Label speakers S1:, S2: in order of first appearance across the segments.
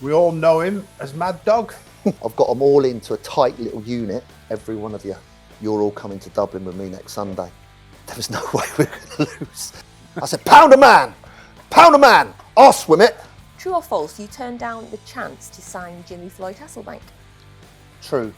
S1: We all know him as Mad Dog.
S2: I've got them all into a tight little unit, every one of you. You're all coming to Dublin with me next Sunday. There was no way we were going to lose. I said, pound a man, I'll swim it.
S3: True or false, you turned down the chance to sign Jimmy Floyd Hasselbank?
S2: True.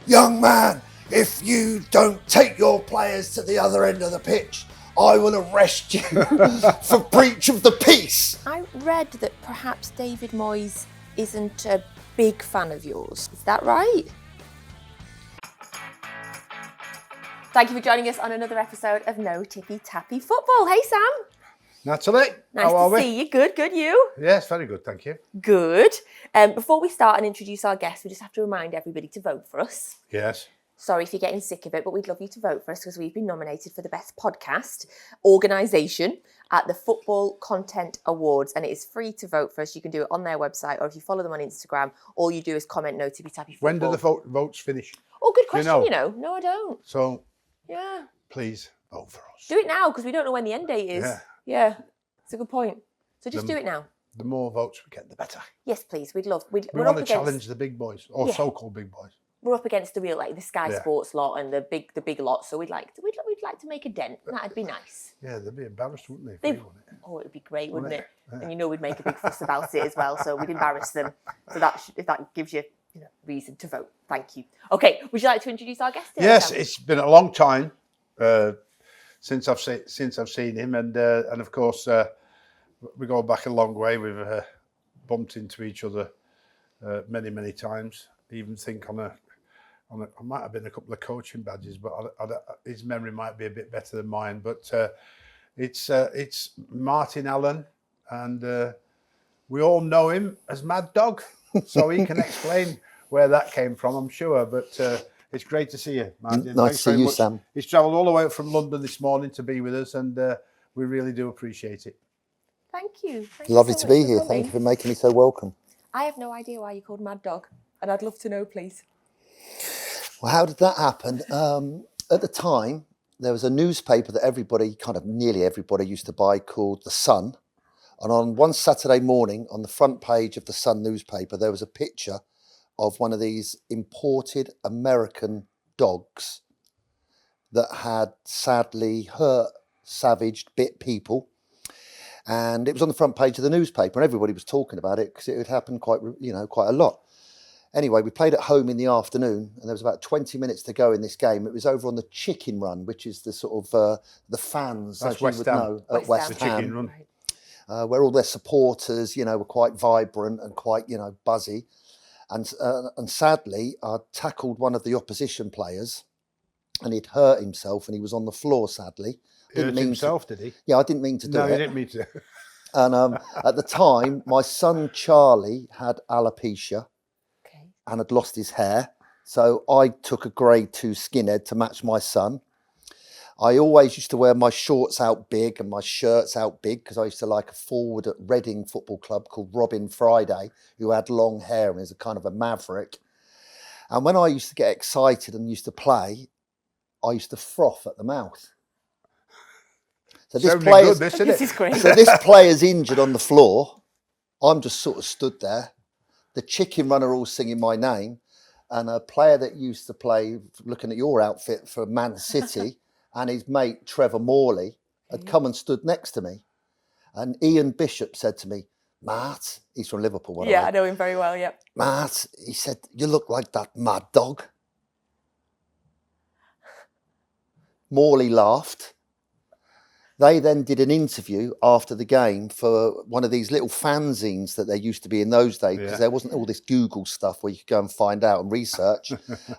S4: Young man, if you don't take your players to the other end of the pitch, I will arrest you for breach of the peace.
S3: I read that perhaps David Moyes isn't a big fan of yours. Is that right? Thank you for joining us on another episode of No Tippy Tappy Football. Hey, Sam.
S1: Natalie,
S3: Nice
S1: how are
S3: to
S1: we?
S3: see you. Good, you?
S1: Yes, very good, thank you.
S3: Good. Before we start and introduce our guests, we just have to remind everybody to vote for us.
S1: Yes.
S3: Sorry if you're getting sick of it, but we'd love you to vote for us because we've been nominated for the best podcast organisation at the Football Content Awards, and it is free to vote for us. You can do it on their website, or if you follow them on Instagram, all you do is comment No Tippy Tappy Football.
S1: When do the votes finish?
S3: Oh, good question,
S1: you know?
S3: No, I don't.
S1: So,
S3: Yeah.
S1: please vote for us.
S3: Do it now because we don't know when the end date is. Yeah. It's a good point. So just do it now.
S1: The more votes we get, the better.
S3: Yes, please. We'd love.
S1: We want to challenge the big boys, or so-called big boys.
S3: We're up against the real, like the Sky Sports lot and the big lot. So we'd like to make a dent. That'd be nice.
S1: Yeah, they'd be embarrassed, wouldn't they?
S3: Oh, it'd be great, wouldn't it?
S1: Yeah.
S3: And you know we'd make a big fuss about it as well. So we'd embarrass them. So if that gives you, reason to vote. Thank you. Okay, would you like to introduce our guest today?
S1: Yes,
S3: Sam?
S1: it's been a long time since I've seen him, and of course we go back a long way. We've bumped into each other many times. I even think I might have been a couple of coaching badges, but his memory might be a bit better than mine. But it's Martin Allen, and we all know him as Mad Dog, so he can explain where that came from, I'm sure. But it's great to see you, Martin.
S2: Nice to see you, Sam.
S1: He's travelled all the way up from London this morning to be with us, and we really do appreciate it.
S3: Thank you.
S2: Lovely to be here. Thank you for making me so welcome.
S3: I have no idea why you're called Mad Dog, and I'd love to know, please.
S2: Well, how did that happen? At the time, there was a newspaper that nearly everybody used to buy called The Sun. And on one Saturday morning, on the front page of The Sun newspaper, there was a picture of one of these imported American dogs that had sadly hurt, savaged, bit people. And it was on the front page of the newspaper, and everybody was talking about it because it had happened quite a lot. Anyway, we played at home in the afternoon, and there was about 20 minutes to go in this game. It was over on the Chicken Run, which is the sort of the fans,
S1: That's
S2: as you would know, at West Ham,
S1: Chicken Run.
S2: where all their supporters, were quite vibrant and quite, buzzy. And sadly, I tackled one of the opposition players, and he'd hurt himself, and he was on the floor. Sadly,
S1: He hurt himself, did he?
S2: Yeah, I didn't mean to do it.
S1: No, you didn't mean to.
S2: And at the time, my son Charlie had alopecia and had lost his hair. So I took a grade 2 skinhead to match my son. I always used to wear my shorts out big and my shirts out big because I used to like a forward at Reading Football Club called Robin Friday, who had long hair and is a kind of a maverick. And when I used to get excited and used to play, I used to froth at the mouth. So this
S3: is great.
S2: So this player's injured on the floor. I'm just sort of stood there. The Chicken Runner all singing my name, and a player that used to play, looking at your outfit for Man City, and his mate Trevor Morley had come and stood next to me. And Ian Bishop said to me, Matt, he's from Liverpool. By the way.
S3: I know him very well, yep.
S2: Matt, he said, you look like that Mad Dog. Morley laughed. They then did an interview after the game for one of these little fanzines that there used to be in those days, because there wasn't all this Google stuff where you could go and find out and research.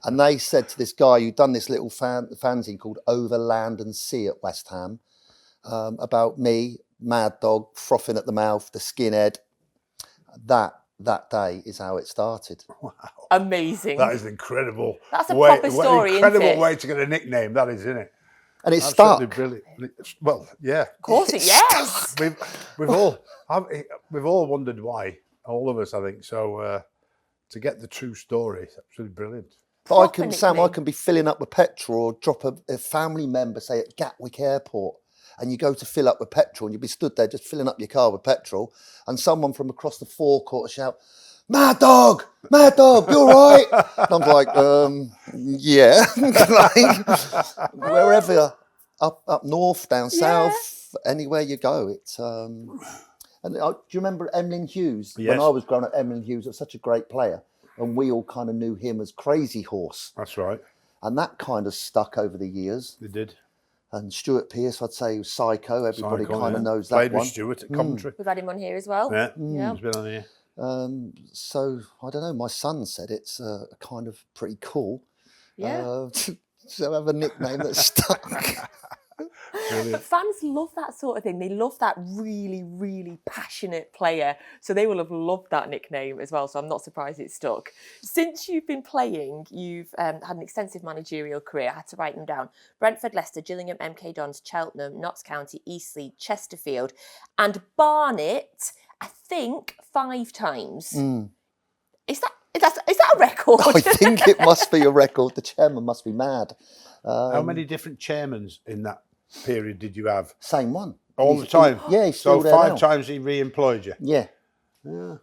S2: And they said to this guy who'd done this little fanzine called Over Land and Sea at West Ham about me, Mad Dog, frothing at the mouth, the skinhead. That day is how it started.
S1: Wow.
S3: Amazing.
S1: That is incredible.
S3: That's a proper story,
S1: incredible
S3: isn't it?
S1: way to get a nickname, that is, isn't it?
S2: And it's
S1: Absolutely
S2: stuck.
S1: Brilliant. Well, yeah.
S3: Of course it, yes.
S1: We've all wondered why. All of us, I think. So to get the true story, it's absolutely brilliant.
S2: But I can be filling up with petrol or drop a family member, say at Gatwick Airport, and you go to fill up with petrol and you'll be stood there just filling up your car with petrol, and someone from across the forecourt will shout, Mad Dog, you're right. And I'm like, yeah. Like, wherever, up north, down south, anywhere you go, it's... And do you remember Emlyn Hughes?
S1: Yes.
S2: When I was growing up, Emlyn Hughes was such a great player. And we all kind of knew him as Crazy Horse.
S1: That's right.
S2: And that kind of stuck over the years.
S1: They did.
S2: And Stuart Pearce, I'd say, was Psycho. Everybody kind of knows
S1: Played
S2: that one.
S1: with Stuart at Coventry.
S3: We've had him on here as well.
S1: Yeah,
S3: Yeah.
S1: he's been on here.
S2: So, I don't know, my son said it's kind of pretty cool to have a nickname that's stuck.
S3: But fans love that sort of thing. They love that really, really passionate player. So they will have loved that nickname as well. So I'm not surprised it stuck. Since you've been playing, you've had an extensive managerial career. I had to write them down. Brentford, Leicester, Gillingham, MK Dons, Cheltenham, Notts County, Eastleigh, Chesterfield, and Barnet, I think 5 times. Is that a record?
S2: I think it must be a record. The chairman must be mad.
S1: How many different chairmans in that period did you have?
S2: Same one.
S1: All the time?
S2: He's still
S1: So
S2: there
S1: 5
S2: now.
S1: times he re-employed you?
S2: Yeah.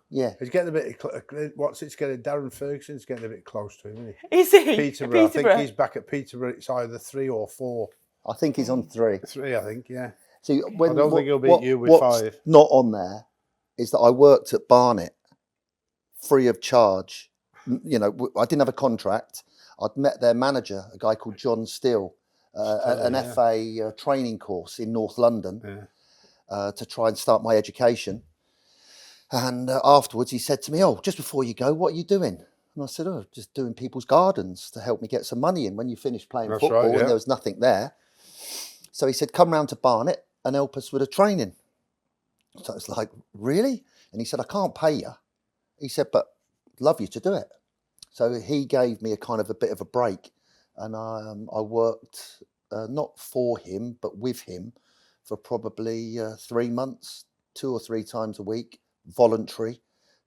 S1: Yeah. He's getting a bit... It's getting... Darren Ferguson's getting a bit close to him, isn't he?
S3: Is he?
S1: Peterborough. I think he's back at Peterborough. It's either 3 or 4.
S2: I think he's on 3.
S1: 3, I think, yeah.
S2: See,
S1: I don't think he'll beat you with
S2: what's
S1: 5.
S2: Not on there is that I worked at Barnet free of charge. You know, I didn't have a contract. I'd met their manager, a guy called John Steele, at an FA training course in North London to try and start my education. And afterwards he said to me, "Oh, just before you go, what are you doing?" And I said, "Oh, just doing people's gardens to help me get some money in when you finish playing football."
S1: right, yeah.
S2: And there was nothing there. So he said, "Come round to Barnet and help us with a training." So it's like, really? And he said, "I can't pay you." He said, "But love you to do it." So he gave me a kind of a bit of a break. And I worked not for him, but with him for probably 3 months, 2 or 3 times a week, voluntary,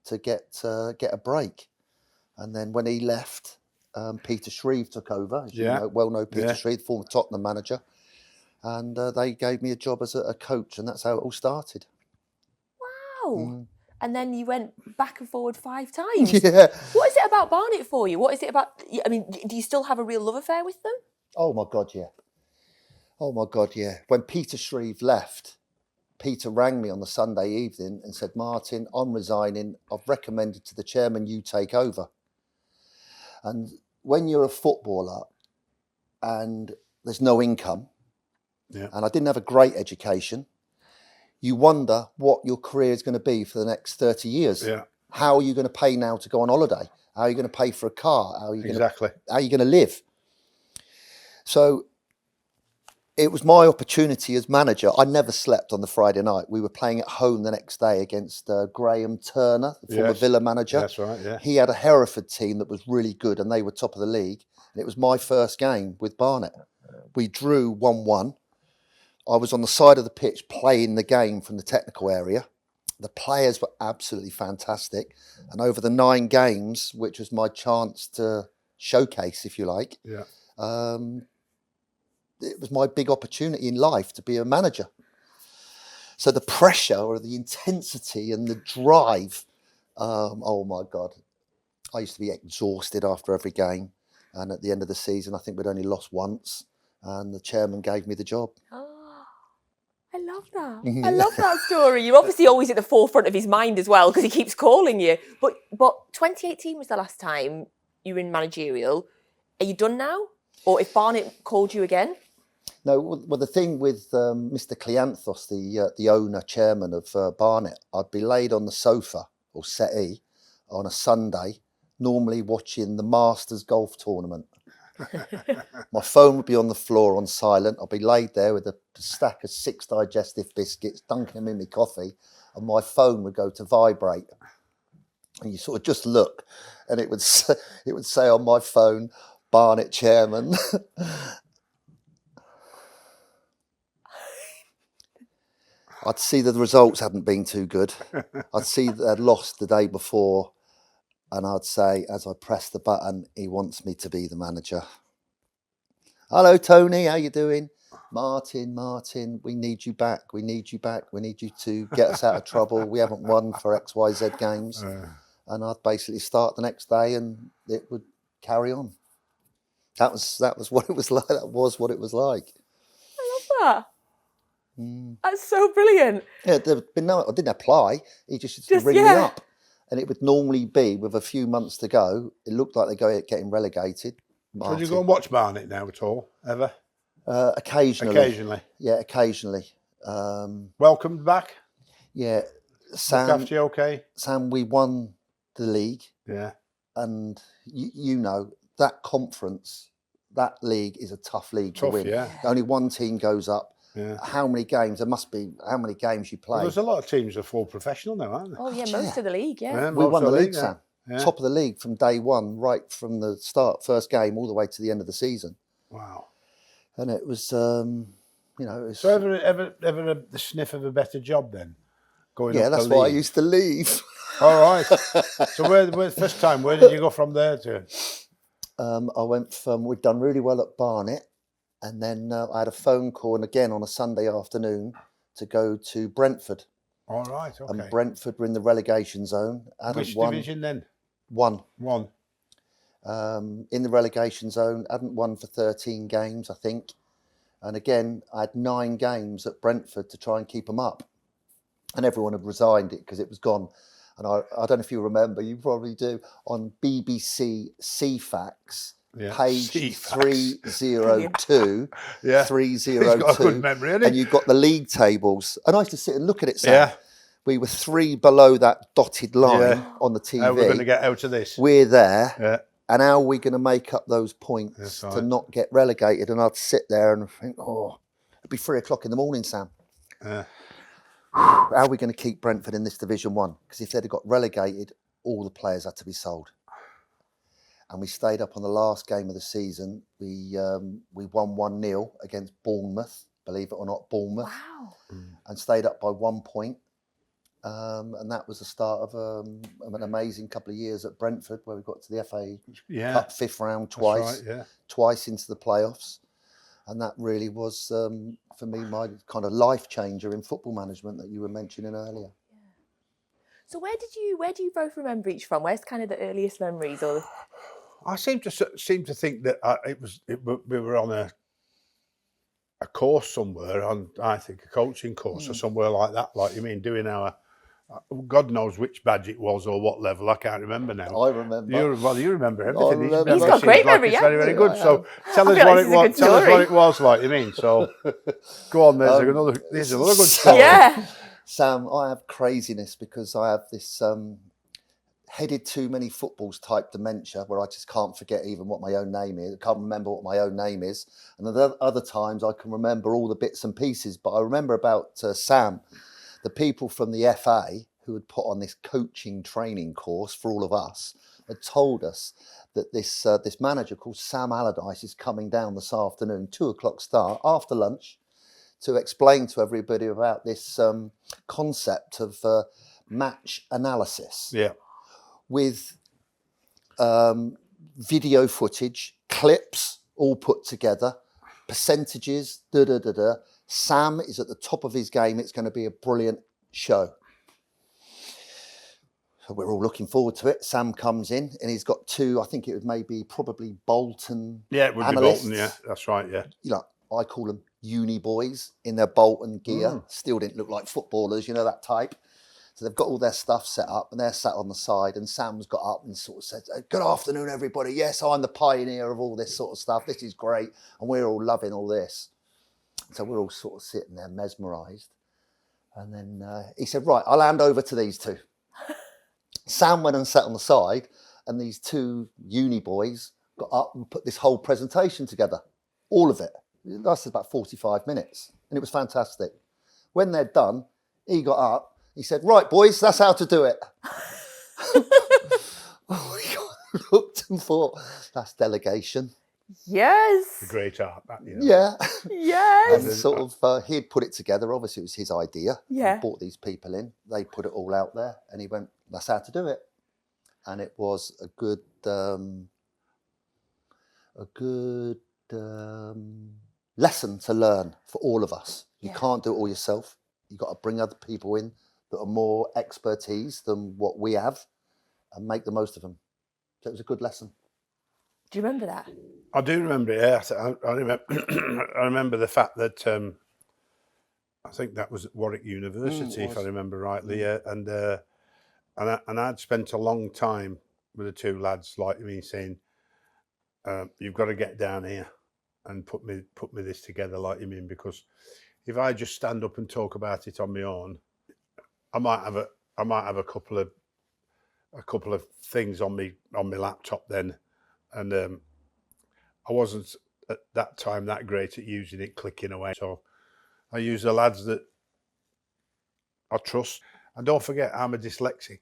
S2: to get a break. And then when he left, Peter Shreve took over, as you know Peter Shreve, former Tottenham manager. And they gave me a job as a coach, and that's how it all started.
S3: Wow. And then you went back and forward 5 times.
S2: Yeah.
S3: What is it about Barnet for you? What is it about? I mean, do you still have a real love affair with them?
S2: Oh my God, yeah. Oh my God, yeah. When Peter Shreve left, Peter rang me on the Sunday evening and said, "Martin, I'm resigning. I've recommended to the chairman you take over." And when you're a footballer and there's no income, and I didn't have a great education, you wonder what your career is going to be for the next 30 years.
S1: Yeah.
S2: How are you going to pay now to go on holiday? How are you going to pay for a car? How are you going to live? So it was my opportunity as manager. I never slept on the Friday night. We were playing at home the next day against Graham Turner, the former Villa manager.
S1: That's right, yeah.
S2: He had a Hereford team that was really good and they were top of the league. And it was my first game with Barnet. We drew 1-1. I was on the side of the pitch playing the game from the technical area. The players were absolutely fantastic. And over the 9 games, which was my chance to showcase, if you like, it was my big opportunity in life to be a manager. So the pressure or the intensity and the drive, oh my God. I used to be exhausted after every game. And at the end of the season, I think we'd only lost once. And the chairman gave me the job.
S3: I love that. I love that story. You're obviously always at the forefront of his mind as well because he keeps calling you. But 2018 was the last time you were in managerial. Are you done now? Or if Barnet called you again?
S2: No, well, the thing with Mr. Cleanthos, the owner, chairman of Barnet, I'd be laid on the sofa or settee on a Sunday, normally watching the Masters golf tournament. My phone would be on the floor on silent. I'd be laid there with a stack of 6 digestive biscuits, dunking them in my coffee, and my phone would go to vibrate. And you sort of just look, and it would say on my phone, "Barnet chairman." I'd see that the results hadn't been too good. I'd see that they'd lost the day before. And I'd say, as I press the button, "He wants me to be the manager." "Hello, Tony, how you doing?" Martin, we need you back. We need you back. We need you to get us out of trouble. We haven't won for XYZ games." and I'd basically start the next day, and it would carry on. That was what it was like. That was what it was like.
S3: I love that. That's so brilliant.
S2: Yeah, I didn't apply. He just used to ring me up, and it would normally be with a few months to go. It looked like they're getting relegated.
S1: So do you go and watch Barnet now at all? Ever?
S2: Occasionally.
S1: Occasionally.
S2: Yeah, occasionally.
S1: Welcomed back.
S2: Yeah,
S1: Look
S2: Sam.
S1: after you, okay?
S2: Sam, we won the league,
S1: Yeah.
S2: and you know that conference, that league is a tough league to
S1: Tough,
S2: win.
S1: yeah.
S2: Only one team goes up.
S1: Yeah.
S2: How many games? There must be how many games you play.
S1: Well, there's a lot of teams that are full professional now, aren't there?
S3: Oh yeah, most of the league, yeah.
S1: Yeah,
S2: We
S1: most
S2: won
S1: of
S2: the league,
S1: yeah.
S2: Sam.
S1: Yeah.
S2: Top of the league from day one, right from the start, first game, all the way to the end of the season.
S1: Wow.
S2: And it was, it was.
S1: So ever the sniff of a better job then? Going
S2: Yeah,
S1: up
S2: that's
S1: the
S2: why I
S1: league?
S2: used to leave.
S1: All right. So where first time? Where did you go from there to?
S2: I went from, we'd done really well at Barnet, and then I had a phone call, and again on a Sunday afternoon, to go to Brentford.
S1: All right. Okay.
S2: And Brentford were in the relegation zone.
S1: Which division then?
S2: One.
S1: One.
S2: In the relegation zone, hadn't won for 13 games, I think. And again, I had 9 games at Brentford to try and keep them up. And everyone had resigned it because it was gone. And I don't know if you remember, you probably do, on BBC CFAX, page
S1: CFAX.
S2: 302,
S1: Yeah.
S2: 302.
S1: He's got a good memory, hasn't he?
S2: And you've got the league tables. And I used to sit and look at it, Sam.
S1: Yeah.
S2: We were 3 below that dotted line on the TV.
S1: How are we going to get out of this?
S2: We're there.
S1: Yeah.
S2: And how are we going to make up those points
S1: That's
S2: to
S1: right.
S2: not get relegated? And I'd sit there and think, it'd be 3 o'clock in the morning, Sam. How are we going to keep Brentford in this Division 1? Because if they'd have got relegated, all the players had to be sold. And we stayed up on the last game of the season. We won 1-0 against Bournemouth, believe it or not, Bournemouth.
S3: Wow.
S2: And stayed up by 1 point. And that was the start of an amazing couple of years at Brentford, where we got to the FA Cup 5th round twice,
S1: That's right,
S2: twice into the playoffs. And that really was, for me, my kind of life changer in football management that you were mentioning earlier.
S3: So where do you both remember each from? Where's kind of the earliest memories? Or
S1: I seem to think that we were on a course somewhere, on I think a coaching course or somewhere like that. Like you mean doing our, God knows which badge it was or what level. I can't remember now.
S2: I remember.
S1: You remember everything.
S2: remember.
S3: He's got great memory,
S1: It's
S3: yeah.
S1: very, very good. So tell us
S3: feel
S1: what
S3: like
S1: it
S3: this is a
S1: was.
S3: good
S1: Tell us
S3: story.
S1: what it was like. You mean so? Go on. There's another good story.
S3: yeah.
S2: Sam, I have craziness because I have this headed too many footballs type dementia where I just can't forget even what my own name is. I can't remember what my own name is. And at other times I can remember all the bits and pieces. But I remember about Sam, the people from the FA who had put on this coaching training course for all of us had told us that this manager called Sam Allardyce is coming down this afternoon, 2:00 start, after lunch, to explain to everybody about this concept of match analysis.
S1: Yeah.
S2: With video footage, clips, all put together, percentages, Sam is at the top of his game. It's going to be a brilliant show. So we're all looking forward to it. Sam comes in and he's got 2, I think it was probably Bolton
S1: Yeah, it would
S2: analysts.
S1: be Bolton. Yeah, that's right. Yeah.
S2: You know, I call them uni boys in their Bolton gear. Still didn't look like footballers, you know, that type. So they've got all their stuff set up and they're sat on the side, and Sam's got up and sort of said, "Good afternoon, everybody. Yes, I'm the pioneer of all this sort of stuff. This is great." And we're all loving all this. So we're all sort of sitting there mesmerised. And then he said, "Right, I'll hand over to these 2. Sam went and sat on the side, and these 2 uni boys got up and put this whole presentation together. All of it. It lasted about 45 minutes. And it was fantastic. When they're done, he got up. He said, "Right, boys, that's how to do it." We looked and thought, that's delegation.
S3: Yes.
S1: A great art. That, you know.
S2: Yeah.
S3: Yes.
S2: And sort of, he'd put it together. Obviously, it was his idea.
S3: Yeah.
S2: He brought these people in. They put it all out there. And he went, that's how to do it. And it was a good lesson to learn for all of us. You can't do it all yourself. You've got to bring other people in that are more expertise than what we have. and make the most of them. So it was a good lesson.
S3: Do you remember that?
S1: I do remember it. Yeah, I remember. I remember the fact that I think that was at Warwick University, if I remember rightly. Yeah, and I'd spent a long time with the two lads, like me, saying, "You've got to get down here and put me this together, like you mean, because if I just stand up and talk about it on my own, I might have a couple of things on my laptop then, and I wasn't at that time that great at using it, clicking away. So I use the lads that I trust, and don't forget I'm a dyslexic,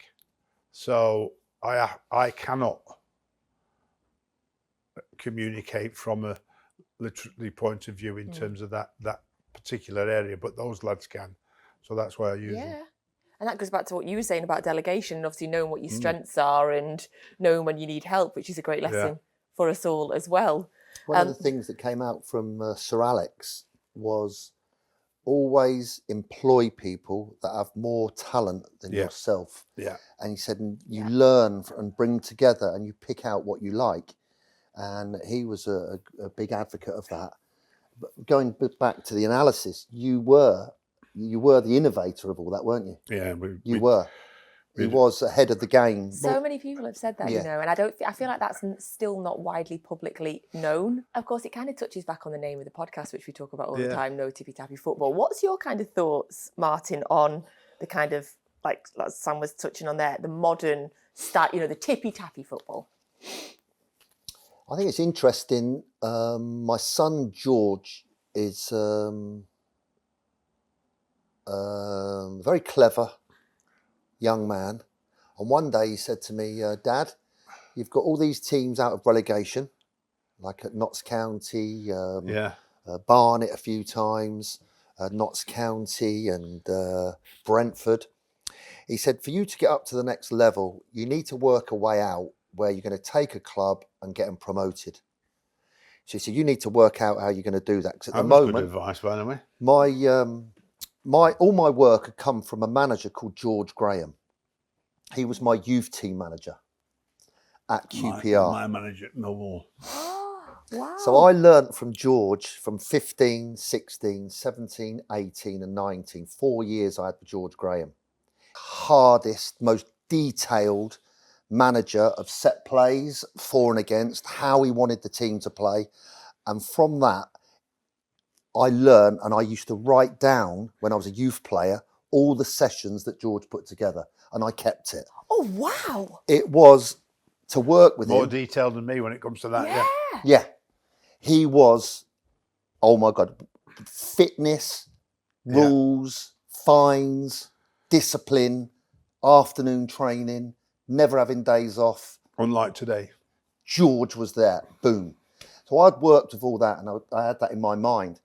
S1: so I cannot communicate from a literary point of view in terms of that particular area, but those lads can, so that's why I use them.
S3: And that goes back to what you were saying about delegation, and obviously knowing what your strengths are and knowing when you need help, which is a great lesson for us all as well.
S2: One of the things that came out from Sir Alex was always employ people that have more talent than yourself.
S1: Yeah.
S2: And he said, you learn and bring together and you pick out what you like. And he was a big advocate of that. But going back to the analysis, you were the innovator of all that, weren't you?
S1: Yeah,
S2: you were. He was ahead of the game.
S3: So many people have said that, you know, and I feel like that's still not widely publicly known. Of course, it kind of touches back on the name of the podcast, which we talk about all the time, No Tippy Tappy Football. What's your kind of thoughts, Martin, on the kind of, like Sam was touching on there, the modern style, you know, the tippy tappy football?
S2: I think it's interesting. My son George is very clever young man, and one day he said to me, Dad, you've got all these teams out of relegation, like at Notts County, Barnet a few times, Notts County and Brentford. He said, for you to get up to the next level, you need to work a way out where you're going to take a club and get them promoted. So he said, you need to work out how you're going to do that. Because at the moment,
S1: good advice, by the way.
S2: All my work had come from a manager called George Graham. He was my youth team manager at QPR.
S1: My manager at Millwall.
S3: Wow.
S2: So I learnt from George from 15, 16, 17, 18 and 19. 4 years I had with George Graham. Hardest, most detailed manager of set plays, for and against, how he wanted the team to play. And from that, I learned, and I used to write down when I was a youth player, all the sessions that George put together, and I kept it.
S3: Oh, wow.
S2: It was to work with him.
S1: More detailed than me when it comes to that,
S2: Yeah. He was, oh my God, fitness, rules, fines, discipline, afternoon training, never having days off.
S1: Unlike today.
S2: George was there, boom. So I'd worked with all that, and I had that in my mind.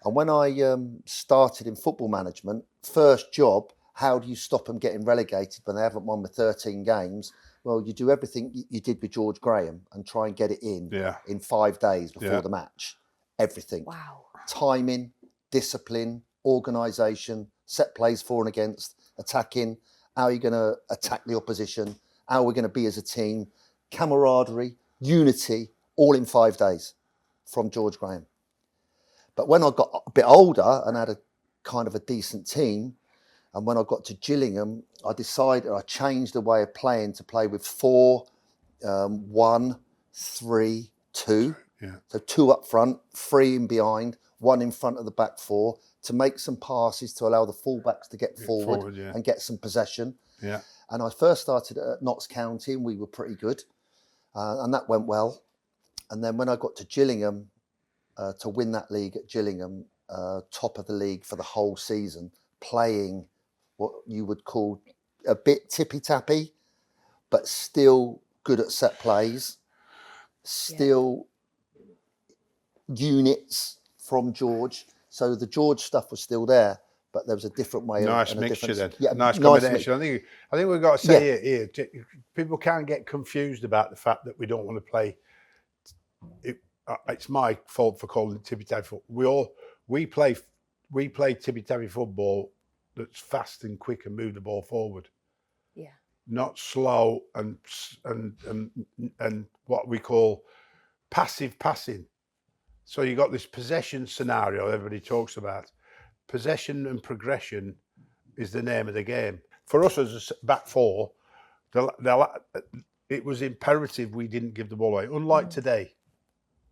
S2: And when I started in football management, first job, how do you stop them getting relegated when they haven't won with 13 games? Well, you do everything you did with George Graham and try and get it in 5 days before the match. Everything.
S3: Wow.
S2: Timing, discipline, organisation, set plays for and against, attacking, how are you going to attack the opposition, how are we going to be as a team, camaraderie, unity, all in 5 days from George Graham. But when I got a bit older and had a kind of a decent team, and when I got to Gillingham, I decided I changed the way of playing to play with 4, 1, 3, 2.
S1: Yeah.
S2: So 2 up front, 3 in behind, 1 in front of the back 4 to make some passes to allow the fullbacks to get forward and get some possession.
S1: Yeah.
S2: And I first started at Notts County and we were pretty good. And that went well. And then when I got to Gillingham, to win that league at Gillingham, top of the league for the whole season, playing what you would call a bit tippy-tappy, but still good at set plays, still units from George. So the George stuff was still there, but there was a different way.
S1: Nice mixture then.
S2: Yeah,
S1: nice combination. I think we've got to say it here. People can't get confused about the fact that we don't want to play. It's my fault for calling it tippy tappy football. We play tippy tappy football that's fast and quick and move the ball forward.
S3: Yeah.
S1: not slow and what we call passive passing. So you got this possession scenario everybody talks about. Possession and progression is the name of the game. For us as a back four, it was imperative we didn't give the ball away. Unlike today,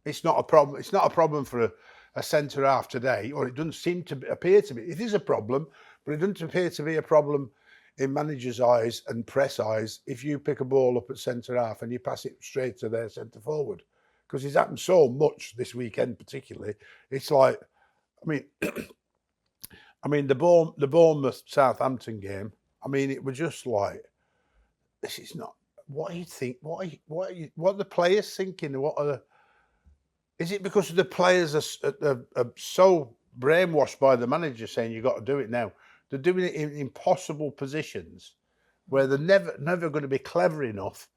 S1: it's not a problem. It's not a problem for a centre half today, or it doesn't seem to appear to be. It is a problem, but it doesn't appear to be a problem in managers' eyes and press eyes if you pick a ball up at centre half and you pass it straight to their centre forward. Because it's happened so much this weekend, particularly. It's like, I mean, the Bournemouth Southampton game. I mean, it was just like, this is not what do you think. What are the players thinking? Is it because the players are so brainwashed by the manager saying you got to do it now? They're doing it in impossible positions where they're never going to be clever enough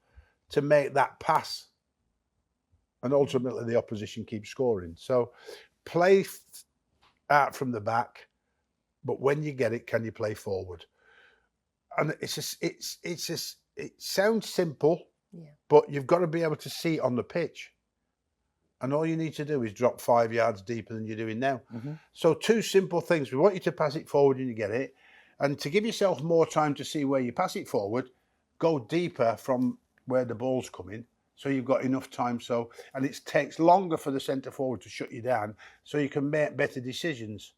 S1: to make that pass. And ultimately, the opposition keeps scoring. So, play out from the back, but when you get it, can you play forward? And it sounds simple, but you've got to be able to see it on the pitch. And all you need to do is drop 5 yards deeper than you're doing now. Mm-hmm. So, two simple things. We want you to pass it forward when you get it, and to give yourself more time to see where you pass it forward, go deeper from where the ball's coming. So you've got enough time. And it takes longer for the centre forward to shut you down, so you can make better decisions.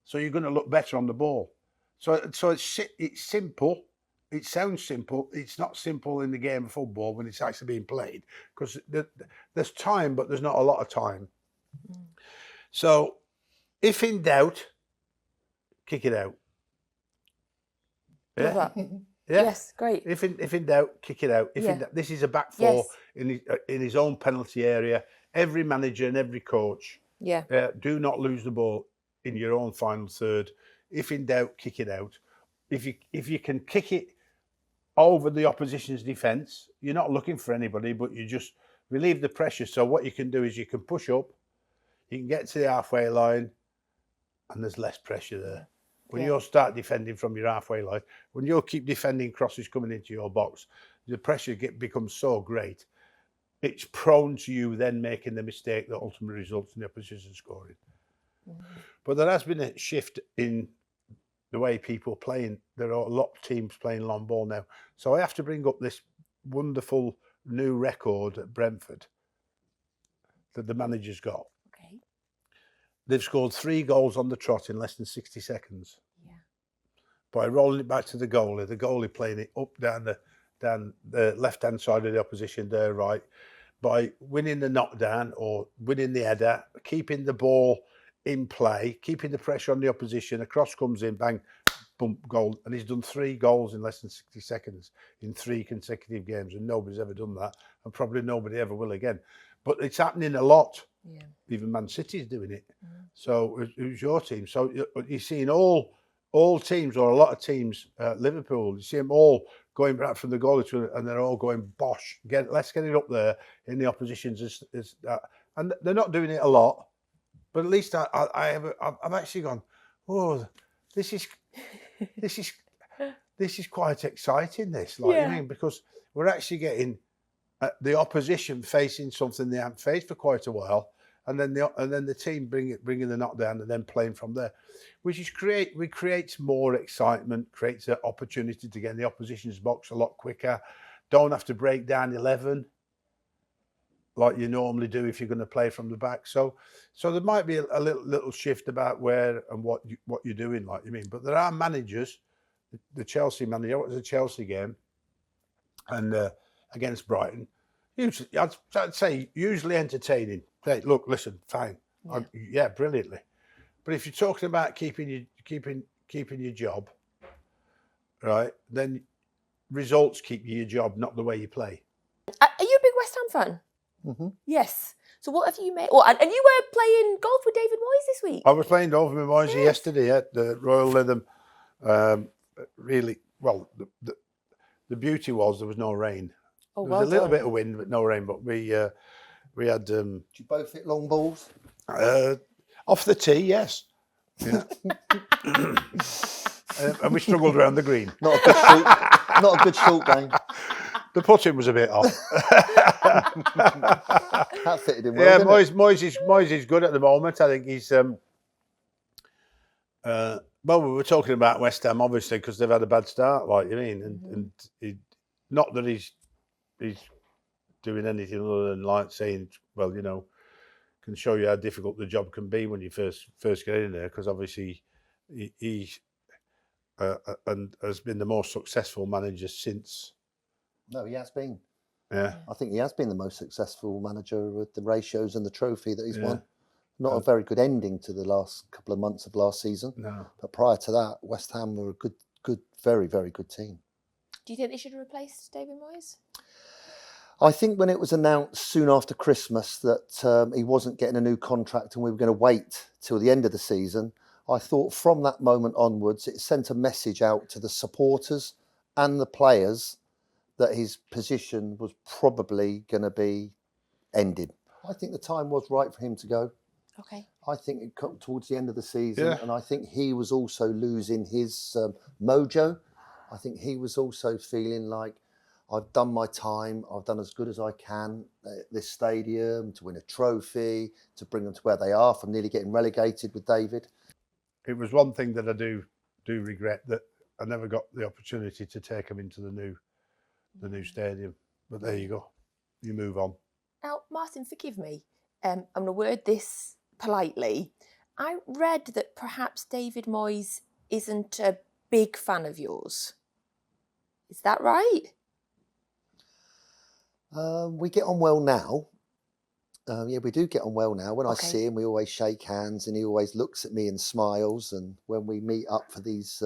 S1: So you're going to look better on the ball. So it's simple. It sounds simple. It's not simple in the game of football when it's actually being played, because there's time, but there's not a lot of time. So if in doubt, kick it out.
S3: Love that.
S1: Yeah.
S3: Yes, great.
S1: If in doubt, kick it out. This is a back four in his own penalty area. Every manager and every coach, do not lose the ball in your own final third. If in doubt, kick it out. If you can kick it over the opposition's defence, you're not looking for anybody, but you just relieve the pressure. So what you can do is you can push up, you can get to the halfway line, and there's less pressure there. When you'll start defending from your halfway line, when you'll keep defending crosses coming into your box, the pressure becomes so great, it's prone to you then making the mistake that ultimately results in the opposition scoring. Mm-hmm. But there has been a shift in the way people playing. There are a lot of teams playing long ball now. So I have to bring up this wonderful new record at Brentford that the manager's got.
S3: Okay.
S1: They've scored 3 goals on the trot in less than 60 seconds. Yeah. By rolling it back to the goalie playing it up down the left-hand side of the opposition, their right, by winning the knockdown or winning the header, keeping the ball in play, keeping the pressure on the opposition, a cross comes in, bang, boom, goal. And he's done 3 goals in less than 60 seconds in 3 consecutive games, and nobody's ever done that, and probably nobody ever will again. But it's happening a lot. Yeah. Even Man City's doing it. Mm. So who's your team? So you're seeing all teams, or a lot of teams, Liverpool, you see them all going back from the goalie to, and they're all going, bosh, let's get it up there in the opposition's. And they're not doing it a lot, but at least I've actually gone, oh, this is quite exciting. Because we're actually getting the opposition facing something they haven't faced for quite a while, and then the team bringing the knockdown and then playing from there, which creates more excitement, creates an opportunity to get in the opposition's box a lot quicker. Don't have to break down 11 like you normally do if you're going to play from the back. So there might be a little shift about where and what you're doing, like you mean. But there are managers. The Chelsea manager, what was the Chelsea game, and against Brighton, usually, I'd say usually entertaining. Hey, look, listen, fine, brilliantly. But if you're talking about keeping your job, right, then results keep you your job, not the way you play.
S3: Are you a big West Ham fan? Mm-hmm. Yes. So what have you made? Oh, and you were playing golf with David Moyes this week.
S1: I was playing golf with Moyes yesterday at the Royal Lytham. Really, well, the beauty was there was no rain.
S3: Oh,
S1: there was a little bit of wind, but no rain. But we had.
S2: Did you both hit long balls?
S1: Off the tee, yes. Yeah. And we struggled around the green.
S2: Not a good shoot. Not a good short game.
S1: The putting was a bit off.
S2: That fitted in well,
S1: Yeah,
S2: didn't it?
S1: Moyes is good at the moment. I think he's. Well, we were talking about West Ham, obviously, because they've had a bad start, like you mean, and not that he's doing anything other than like saying, well, you know, can show you how difficult the job can be when you first get in there, because obviously he and has been the most successful manager since.
S2: No, he has been.
S1: Yeah,
S2: I think he has been the most successful manager with the ratios and the trophy that he's
S1: Yeah.
S2: won. Not a very good ending to the last couple of months of last season.
S1: no.
S2: But prior to that, West Ham were a good, very, very good team.
S3: Do you think they should have replaced David Moyes?
S2: I think when it was announced soon after Christmas that he wasn't getting a new contract and we were going to wait till the end of the season, I thought from that moment onwards, it sent a message out to the supporters and the players that his position was probably going to be ended. I think the time was right for him to go.
S3: Okay.
S2: I think it got towards the end of the season,
S1: Yeah.
S2: and I think he was also losing his mojo. I think he was also feeling like, I've done my time, I've done as good as I can at this stadium to win a trophy, to bring them to where they are from nearly getting relegated with David.
S1: It was one thing that I do regret, that I never got the opportunity to take him into the new stadium. But there you go. You move on.
S3: Now, Martin, forgive me. I'm going to word this politely. I read that perhaps David Moyes isn't a big fan of yours. Is that right?
S2: We get on well now. Yeah, we do get on well now. When I
S3: Okay.
S2: see him, we always shake hands and he always looks at me and smiles. And when we meet up for these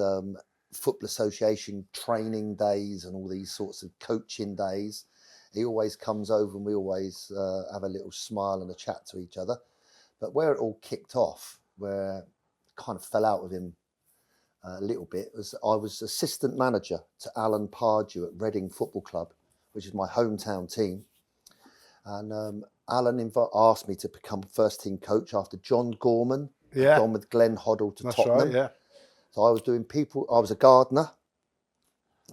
S2: Football Association training days and all these sorts of coaching days, he always comes over and we always have a little smile and a chat to each other. But where it all kicked off, where it kind of fell out with him a little bit, was I was assistant manager to Alan Pardew at Reading Football Club, which is my hometown team. And Alan asked me to become first team coach after John Gorman had
S1: Yeah.
S2: gone with Glenn Hoddle to
S1: That's
S2: Tottenham.
S1: right, yeah.
S2: So I was doing I was a gardener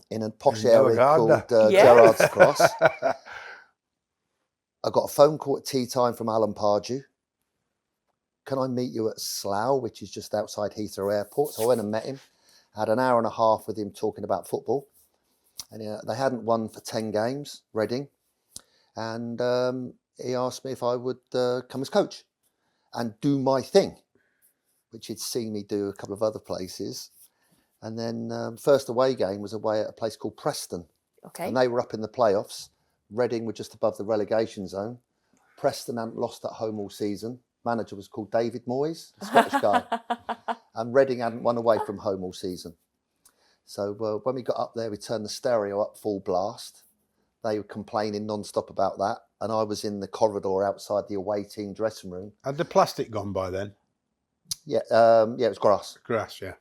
S2: in a posh
S1: You know a
S2: area
S1: gardener.
S2: called
S3: Yeah.
S2: Gerrard's Cross. I got a phone call at tea time from Alan Pardew. Can I meet you at Slough, which is just outside Heathrow Airport? So I went and met him. Had an hour and a half with him talking about football. And they hadn't won for 10 games, Reading. And he asked me if I would come as coach and do my thing, which he'd seen me do a couple of other places. And then first away game was away at a place called Preston.
S3: Okay.
S2: And they were up in the playoffs. Reading were just above the relegation zone. Preston hadn't lost at home all season. Manager was called David Moyes, a Scottish guy. And Reading hadn't won away from home all season. So when we got up there, we turned the stereo up full blast. They were complaining non-stop about that. And I was in the corridor outside the away team dressing room.
S1: Had the plastic gone by then?
S2: Yeah, it was grass.
S1: Grass, yeah.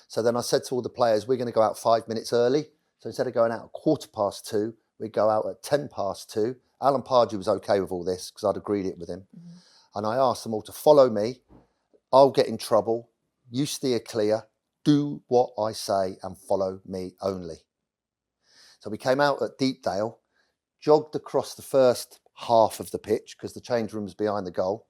S2: So then I said to all the players, we're going to go out 5 minutes early. So instead of going out at 2:15, we go out at 2:10. Alan Pardew was okay with all this because I'd agreed it with him. Mm-hmm. And I asked them all to follow me. I'll get in trouble. You steer clear. Do what I say and follow me only. So we came out at Deepdale, jogged across the first half of the pitch because the change room's behind the goal.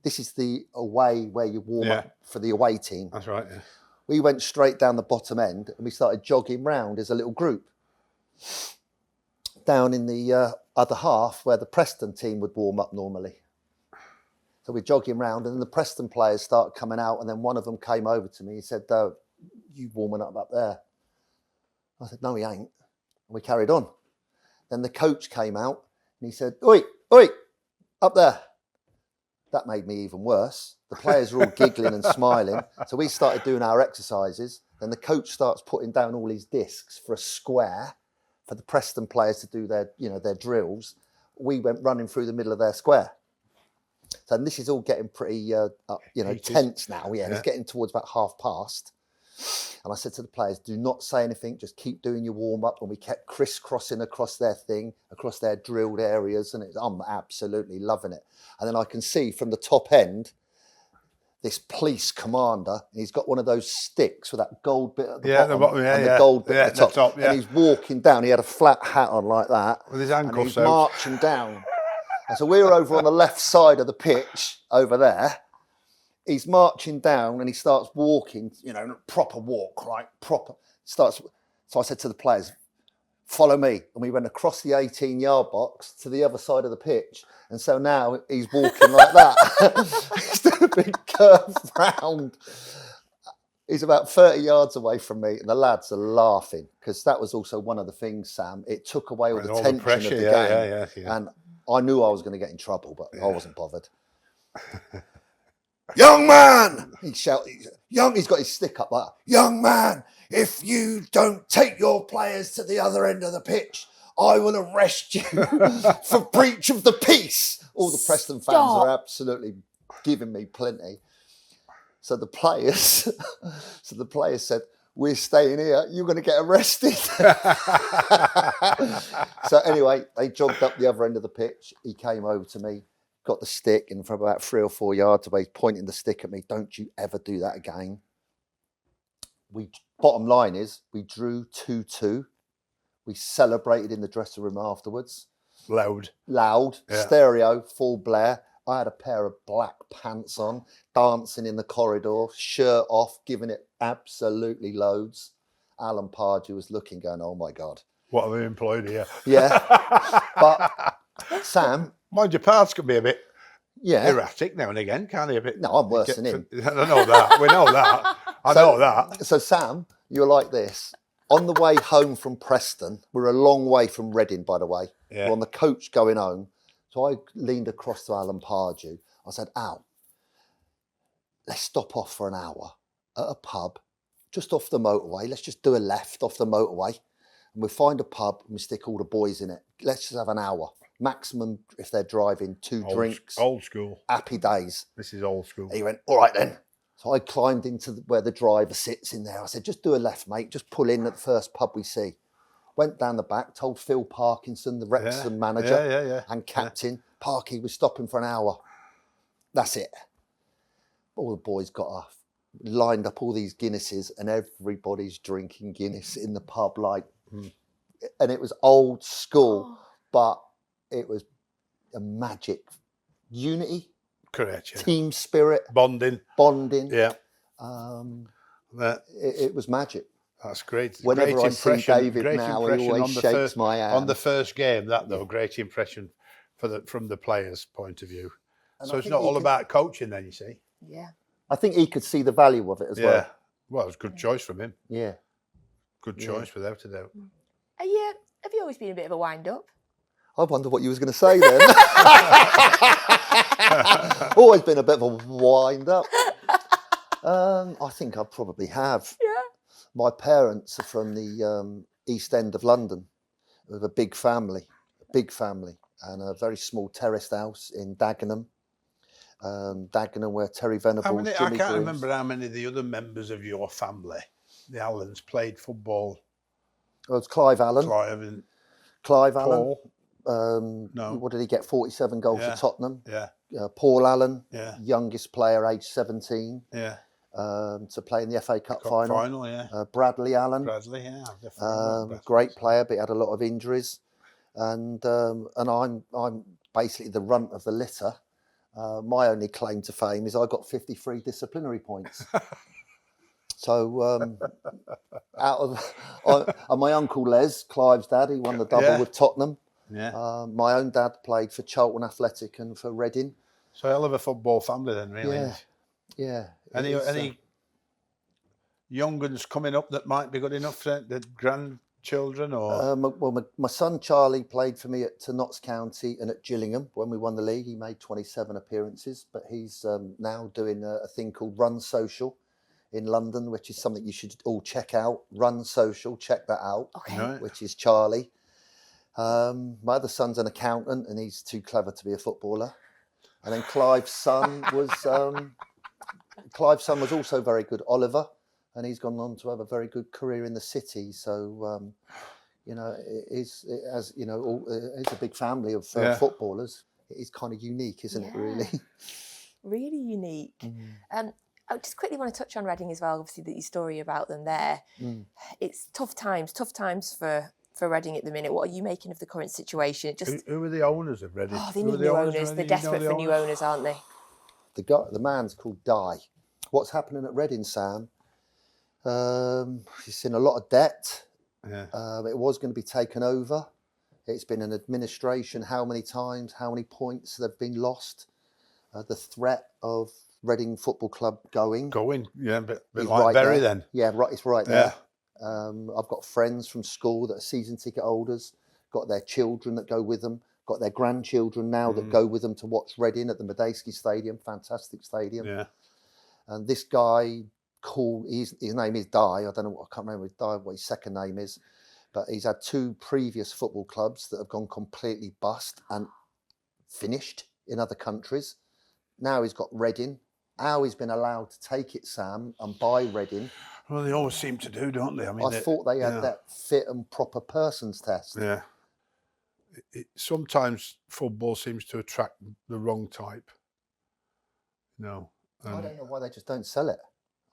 S2: This is the away where you warm up for the away team.
S1: That's right, yeah.
S2: We went straight down the bottom end and we started jogging round as a little group. Down in the other half where the Preston team would warm up normally. So we're jogging round and then the Preston players started coming out and then one of them came over to me and said, you warming up there? I said, no, he ain't. And we carried on. Then the coach came out and he said, oi, up there. That made me even worse. The players were all giggling and smiling. So we started doing our exercises. Then the coach starts putting down all his discs for a square for the Preston players to do their drills. We went running through the middle of their square. So this is all getting pretty, tense now. Yeah, it's getting towards about 1:30. And I said to the players, do not say anything. Just keep doing your warm up. And we kept crisscrossing across their thing, across their drilled areas. And I'm absolutely loving it. And then I can see from the top end, this police commander, and he's got one of those sticks with that gold bit at the
S1: Yeah, the
S2: bottom
S1: bottom, yeah,
S2: and
S1: yeah.
S2: the gold bit
S1: Yeah,
S2: at the top.
S1: yeah.
S2: And he's walking down. He had a flat hat on like that.
S1: With his
S2: and
S1: ankles
S2: he's
S1: out.
S2: marching down. And so we're over on the left side of the pitch over there. He's marching down and he starts walking, you know, proper walk, right? Proper. So I said to the players, follow me. And we went across the 18-yard box to the other side of the pitch. And so now he's walking like that. He's doing a big curve round. He's about 30 yards away from me, and the lads are laughing because that was also one of the things, Sam. It took away all the tension
S1: pressure,
S2: of the
S1: yeah,
S2: game.
S1: yeah.
S2: And I knew I was going to get in trouble, but I wasn't bothered.
S4: Young man!
S2: He shouted, he's got his stick up like,
S4: Young man, if you don't take your players to the other end of the pitch, I will arrest you for breach of the peace.
S2: all the Preston fans are absolutely giving me plenty. So the players said, we're staying here, you're going to get arrested. So anyway, they jogged up the other end of the pitch. He came over to me, got the stick, and from about 3 or 4 yards away, pointing the stick at me, don't you ever do that again. Bottom line is, we drew 2-2. We celebrated in the dressing room afterwards.
S1: Loud,
S2: yeah. Stereo, full blare. I had a pair of black pants on, dancing in the corridor, shirt off, giving it absolutely loads. Alan Pardew was looking, going, oh my God.
S1: What have we employed here?
S2: Yeah. But Sam.
S1: Mind your parts can be a bit
S2: erratic
S1: now and again, can't they? A bit.
S2: No, I'm worse than him.
S1: I know that. We know that. I know that.
S2: So Sam, you're like this. On the way home from Preston, we're a long way from Reading, by the way.
S1: Yeah.
S2: We're on the coach going home. So I leaned across to Alan Pardew. I said, Al, let's stop off for an hour at a pub just off the motorway. Let's just do a left off the motorway. And we'll find a pub and we stick all the boys in it. Let's just have an hour. Maximum, if they're driving, 2 drinks.
S1: Old school.
S2: Happy days.
S1: This is old school.
S2: He went, all right then. So I climbed into where the driver sits in there. I said, just do a left, mate. Just pull in at the first pub we see. Went down the back, told Phil Parkinson, the Wrexham manager and captain, Parky, we're stopping for an hour. That's it. All the boys got off, lined up all these Guinnesses, and everybody's drinking Guinness in the pub, and it was old school, but it was a magic unity.
S1: Correct. Yeah.
S2: Team spirit.
S1: Bonding.
S2: Yeah. It was magic.
S1: That's great.
S2: Whenever
S1: great
S2: I see David now, he always shakes my hand.
S1: On the first game, great impression from the players' point of view. And so it's not all about coaching then, you see.
S3: Yeah.
S2: I think he could see the value of it as well.
S1: Well, it was a good choice from him.
S2: Yeah.
S1: Good choice, without a doubt.
S3: Have you always been a bit of a wind-up?
S2: I wonder what you was going to say then. Always been a bit of a wind-up. I think I probably have.
S3: Yeah.
S2: My parents are from the East End of London, with a big family, and a very small terraced house in Dagenham. Dagenham, where Terry Venables,
S1: I
S2: Jimmy
S1: can't
S2: Greaves.
S1: remember how many of the other members of your family, the Allens, played football.
S2: Well, it's Clive Allen. Clive Allen.
S1: No.
S2: What did he get? 47 goals for Tottenham.
S1: Yeah.
S2: Paul Allen,
S1: youngest
S2: player, age 17.
S1: Yeah.
S2: To play in the FA Cup final.
S1: Yeah.
S2: Bradley Allen.
S1: Bradley, yeah. Definitely
S2: great player, but he had a lot of injuries. And I'm basically the runt of the litter. My only claim to fame is I got 53 disciplinary points. So and my uncle Les, Clive's dad, he won the double with Tottenham.
S1: Yeah.
S2: My own dad played for Charlton Athletic and for Reading.
S1: So hell of a football family then, really.
S2: Yeah. Yeah.
S1: Any young ones coming up that might be good enough for the grandchildren, or?
S2: My son Charlie played for me at Notts County and at Gillingham when we won the league. He made 27 appearances, but he's now doing a thing called Run Social in London, which is something you should all check out. Run Social, check that out.
S3: Okay.
S1: Right.
S2: Which is Charlie. My other son's an accountant, and he's too clever to be a footballer. And then Clive's son was also very good, Oliver, and he's gone on to have a very good career in the city. So, it's a big family of footballers. It is kind of unique, isn't it, really?
S3: Really unique. I just quickly want to touch on Reading as well. Obviously, your story about them there. It's tough times for Reading at the minute. What are you making of the current situation? It just
S1: Who are the owners of Reading?
S3: they need new owners. They're desperate for new owners, aren't they?
S2: The man's called Di. What's happening at Reading, Sam? He's in a lot of debt.
S1: Yeah.
S2: It was going to be taken over. It's been an administration. How many times? How many points have been lost? The threat of Reading Football Club going.
S1: Yeah, but
S2: He's
S1: like
S2: right
S1: Bury
S2: there.
S1: then.
S2: Yeah, right. It's right
S1: Yeah.
S2: there. I've got friends from school that are season ticket holders. Got their children that go with them. Got their grandchildren now that go with them to watch Reading at the Medeski Stadium. Fantastic stadium.
S1: Yeah.
S2: And this guy his name is Di. I don't know. I can't remember what his second name is. But he's had 2 previous football clubs that have gone completely bust and finished in other countries. Now he's got Reading. How he's been allowed to take it, Sam, and buy Reading.
S1: Well, they always seem to do, don't they? I mean,
S2: I thought they had that fit and proper persons test.
S1: Yeah. Sometimes football seems to attract the wrong type. No.
S2: I don't know why they just don't sell it.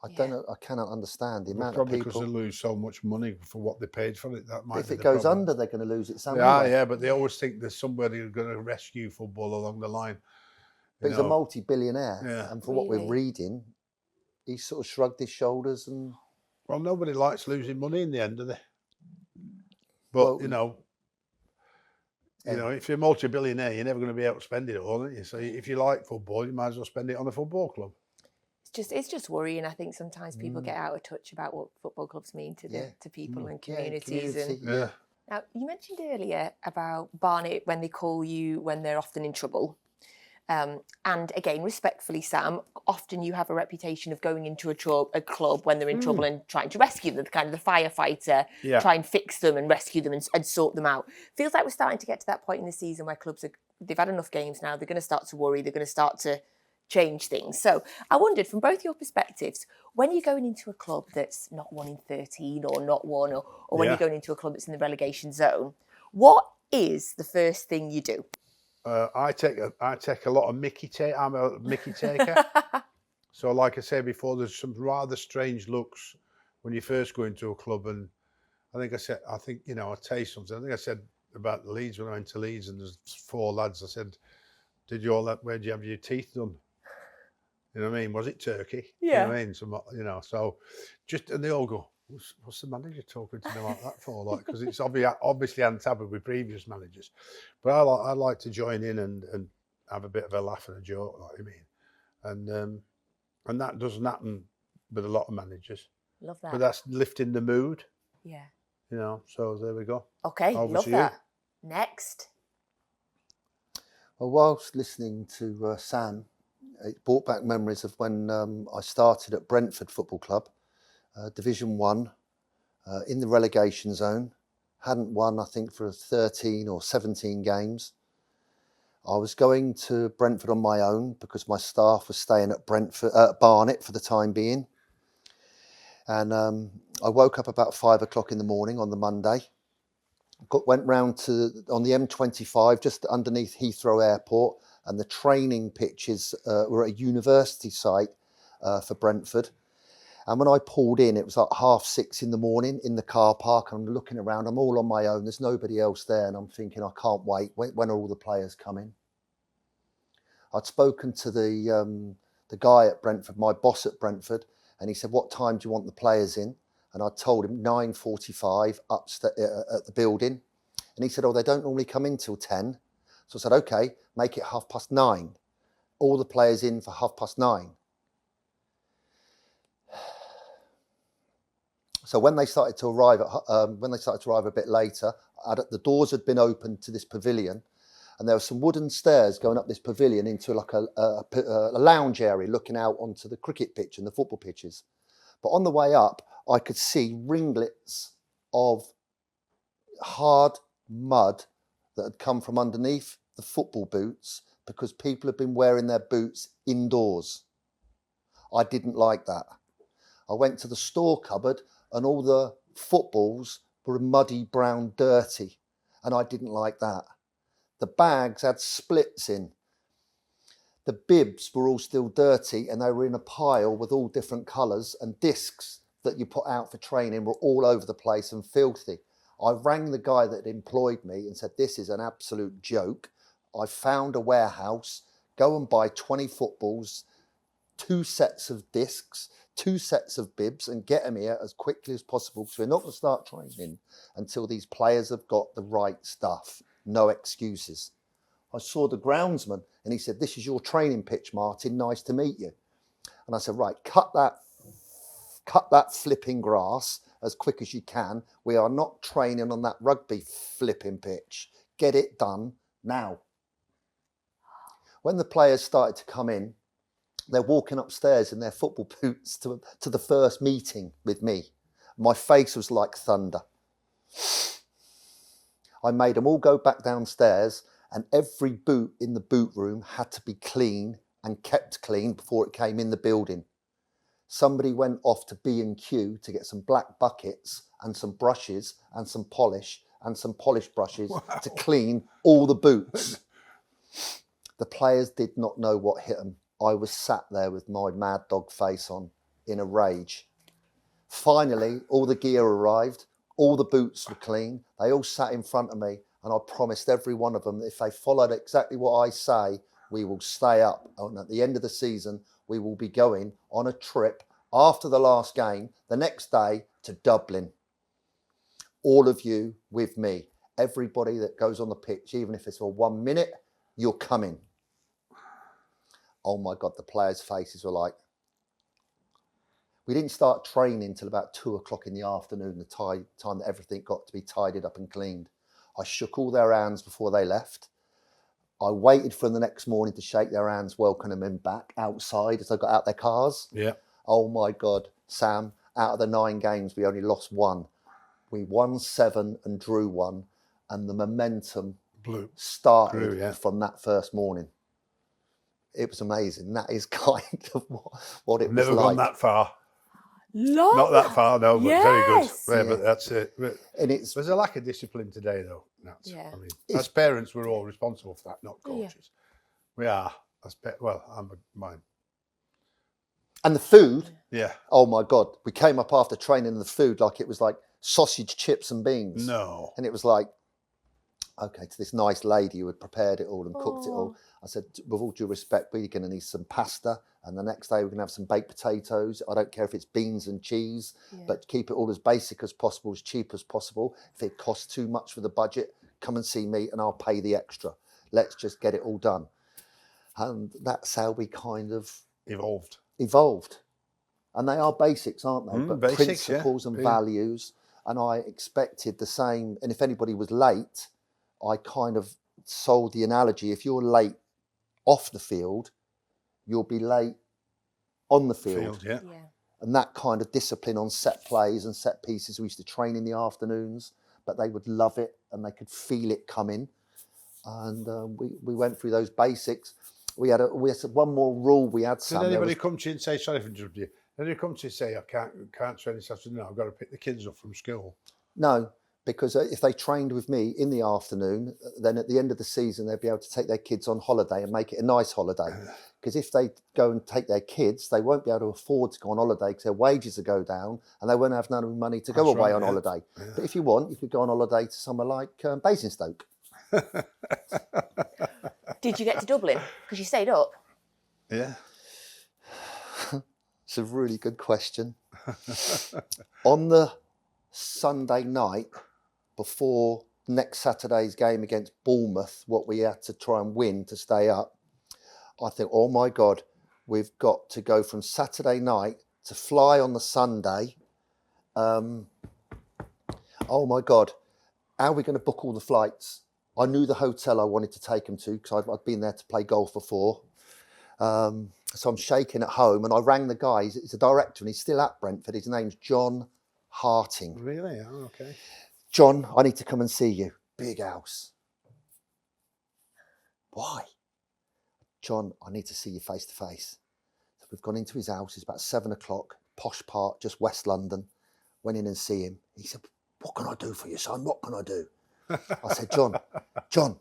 S2: I don't know. I cannot understand the amount of
S1: probably
S2: people.
S1: because they lose so much money for what they paid for it. That might
S2: If
S1: be
S2: it
S1: the
S2: goes
S1: problem.
S2: under, they're going to lose it. Sam,
S1: Yeah,
S2: anyway.
S1: yeah, but they always think there's somebody who's going to rescue football along the line.
S2: But he's a multi-billionaire,
S1: Yeah.
S2: and for what we're reading, he sort of shrugged his shoulders and.
S1: Well, nobody likes losing money in the end, do they? But
S2: Well,
S1: if you're a multi-billionaire, you're never going to be able to spend it all, aren't you? So if you like football, you might as well spend it on a football club.
S3: It's just worrying. I think sometimes people get out of touch about what football clubs mean to people and communities. Now, you mentioned earlier about Barnet when they call you when they're often in trouble. And again, respectfully, Sam, often you have a reputation of going into a club when they're in trouble and trying to rescue them, kind of the firefighter, try and fix them and rescue them and sort them out. Feels like we're starting to get to that point in the season where clubs they've had enough games now. They're going to start to worry. They're going to start to change things. So I wondered, from both your perspectives, when you're going into a club that's not 1 in 13 or not 1, or when you're going into a club that's in the relegation zone, what is the first thing you do?
S1: I take a lot of Mickey take. I'm a Mickey taker. So, like I said before, there's some rather strange looks when you first go into a club. And I tell you something. I think I said about the Leeds when I went to Leeds, and there's 4 lads. I said, where'd you have your teeth done? You know what I mean? Was it Turkey?
S3: Yeah.
S1: You know what I mean? And they all go, what's the manager talking to me like that for? Like, because it's obviously untaboo with previous managers. But I like to join in and have a bit of a laugh and a joke, like I mean. And that doesn't happen with a lot of managers.
S3: Love that.
S1: But that's lifting the mood.
S3: Yeah.
S1: So there we go.
S3: Okay, love that. Next.
S2: Well, whilst listening to Sam, it brought back memories of when I started at Brentford Football Club, Division 1, in the relegation zone. Hadn't won, I think, for 13 or 17 games. I was going to Brentford on my own because my staff was staying at Barnet for the time being. And I woke up about 5 o'clock in the morning on the Monday. Went round on the M25, just underneath Heathrow Airport, and the training pitches were at a university site for Brentford. And when I pulled in, it was like 6:30 in the morning in the car park. I'm looking around, I'm all on my own, there's nobody else there, and I'm thinking, I can't wait. When are all the players coming? I'd spoken to the guy at Brentford, my boss at Brentford, and he said, what time do you want the players in? And I told him 9:45 upstairs at the building. And he said, they don't normally come in till 10. So I said, okay, make it 9:30. All the players in for 9:30. So when they started to arrive a bit later, the doors had been opened to this pavilion, and there were some wooden stairs going up this pavilion into like a lounge area looking out onto the cricket pitch and the football pitches. But on the way up, I could see ringlets of hard mud that had come from underneath the football boots because people had been wearing their boots indoors. I didn't like that. I went to the store cupboard and all the footballs were muddy, brown, dirty, and I didn't like that. The bags had splits in. The bibs were all still dirty and they were in a pile with all different colours, and discs that you put out for training were all over the place and filthy. I rang the guy that employed me and said, this is an absolute joke. I found a warehouse, go and buy 20 footballs, 2 sets of discs, 2 sets of bibs, and get them here as quickly as possible, because we're not going to start training until these players have got the right stuff. No excuses. I saw the groundsman and he said, this is your training pitch, Martin. Nice to meet you. And I said, right, cut that flipping grass as quick as you can. We are not training on that rugby flipping pitch. Get it done now. When the players started to come in, they're walking upstairs in their football boots to the first meeting with me. My face was like thunder. I made them all go back downstairs, and every boot in the boot room had to be clean and kept clean before it came in the building. Somebody went off to B&Q to get some black buckets and some brushes and some polish and some polished brushes to clean all the boots. The players did not know what hit them. I was sat there with my mad dog face on in a rage. Finally, all the gear arrived. All the boots were clean. They all sat in front of me, and I promised every one of them that if they followed exactly what I say, we will stay up. And at the end of the season, we will be going on a trip after the last game, the next day, to Dublin. All of you with me. Everybody that goes on the pitch, even if it's for 1 minute, you're coming. Oh my God, the players' faces were like... We didn't start training till about 2 o'clock in the afternoon, the time that everything got to be tidied up and cleaned. I shook all their hands before they left. I waited for them the next morning to shake their hands, welcome them in back outside as they got out their cars.
S1: Yeah.
S2: Oh my God, Sam, out of the 9 games, we only lost 1. We won 7 and drew 1, and the momentum started from that first morning. It was amazing. That is kind of what it was like.
S1: Never gone that far.
S3: Love
S1: Not that far, no, but very good. Yeah,
S2: Yeah.
S1: but that's it.
S2: And it's
S1: There's a lack of discipline today, though.
S3: Yeah.
S1: I mean, as parents, we're all responsible for that, not coaches. We are. I'm mine.
S2: And the food,
S1: Yeah.
S2: oh my God, we came up after training and the food like it was like sausage, chips and beans.
S1: No.
S2: And it was like, okay, to this nice lady who had prepared it all and cooked it all. I said, with all due respect, we're going to need some pasta, and the next day we're going to have some baked potatoes. I don't care if it's beans and cheese, but keep it all as basic as possible, as cheap as possible. If it costs too much for the budget, come and see me and I'll pay the extra. Let's just get it all done. And that's how we kind of
S1: Evolved.
S2: And they are basics, aren't they? But
S1: basics,
S2: principles and values. And I expected the same. And if anybody was late, I kind of sold the analogy. If you're late off the field, you'll be late on the field.
S3: Yeah.
S2: And that kind of discipline on set plays and set pieces. We used to train in the afternoons, but they would love it and they could feel it coming. And we went through those basics. We had one more rule we had, Sam.
S1: Did anybody come to you and say, sorry for interrupting you, did anybody come to you and say, I can't train this afternoon, I've got to pick the kids up from school?
S2: No, because if they trained with me in the afternoon, then at the end of the season, they'd be able to take their kids on holiday and make it a nice holiday. Because if they go and take their kids, they won't be able to afford to go on holiday because their wages will go down and they won't have no money to go away on holiday. Yeah. But if you want, you could go on holiday to somewhere like Basingstoke.
S3: Did you get to Dublin? Because you stayed up.
S1: Yeah.
S2: It's a really good question. On the Sunday night before next Saturday's game against Bournemouth, what we had to try and win to stay up, I think, oh my God, we've got to go from Saturday night to fly on the Sunday. Oh my God, how are we going to book all the flights? I knew the hotel I wanted to take them to because I'd been there to play golf before. So I'm shaking at home and I rang the guy. He's a director and he's still at Brentford. His name's John Harting.
S1: Really? Oh, okay.
S2: John, I need to come and see you. Big house. Why? John, I need to see you face to face. So we've gone into his house. It's about 7 o'clock, posh part, just West London. Went in and see him. He said, what can I do for you, son? What can I do? I said, John,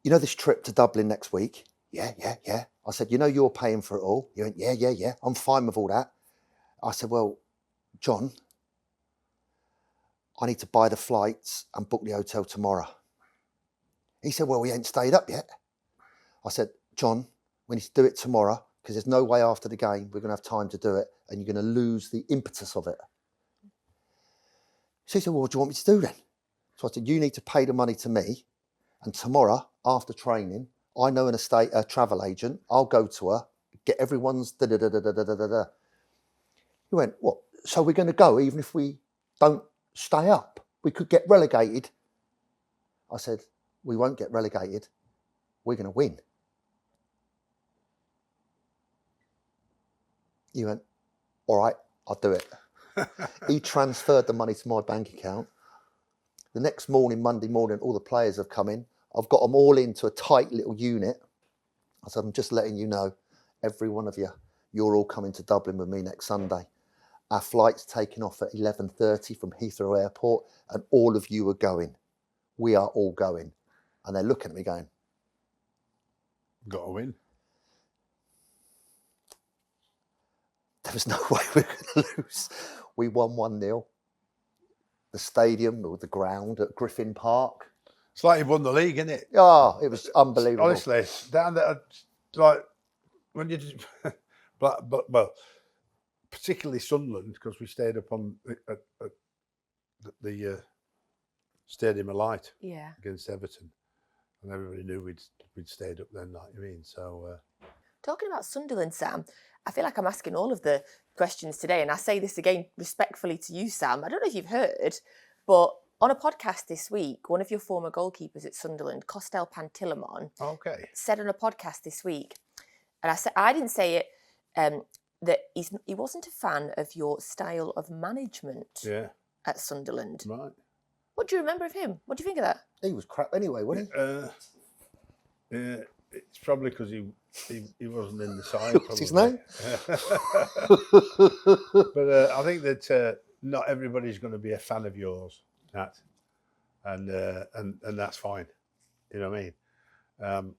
S2: you know this trip to Dublin next week? yeah. I said, you know, you're paying for it all. He went, yeah. I'm fine with all that. I said, well, John, I need to buy the flights and book the hotel tomorrow. He said, well, we ain't stayed up yet. I said, John, we need to do it tomorrow because there's no way after the game we're going to have time to do it and you're going to lose the impetus of it. So he said, well, what do you want me to do then? So I said, you need to pay the money to me and tomorrow after training, I know a travel agent. I'll go to her, get everyone's da-da-da-da-da-da-da-da. He went, what? So we're going to go even if we don't stay up? We could get relegated. I said, we won't get relegated. We're going to win. He went, all right, I'll do it. He transferred the money to my bank account. The next morning, Monday morning, all the players have come in. I've got them all into a tight little unit. I said, I'm just letting you know, every one of you, you're all coming to Dublin with me next Sunday. Our flight's taking off at 11:30 from Heathrow Airport and all of you are going. We are all going. And they're looking at me going,
S1: Got to win.
S2: there was no way we were going to lose. We won 1-0. The stadium or the ground at Griffin Park.
S1: It's like you've won the league, isn't it?
S2: Oh, it was unbelievable.
S1: Honestly, down there, like when you just, but well, particularly Sunderland because we stayed up on at the Stadium of Light against Everton, and everybody knew we'd stayed up then. Like you mean, so.
S3: Talking about Sunderland, Sam, I feel like I'm asking all of the questions today, and I say this again respectfully to you, Sam. I don't know if you've heard, but on a podcast this week, one of your former goalkeepers at Sunderland, Costel Pantilimon, said on a podcast this week, and I didn't say it, that he wasn't a fan of your style of management at Sunderland.
S1: Right.
S3: What do you remember of him? What do you think of that?
S2: He was crap anyway, wasn't he?
S1: Yeah, it's probably because he wasn't in the side.
S2: What's his name?
S1: But I think that not everybody's going to be a fan of yours, Nat, and that's fine. You know what I mean?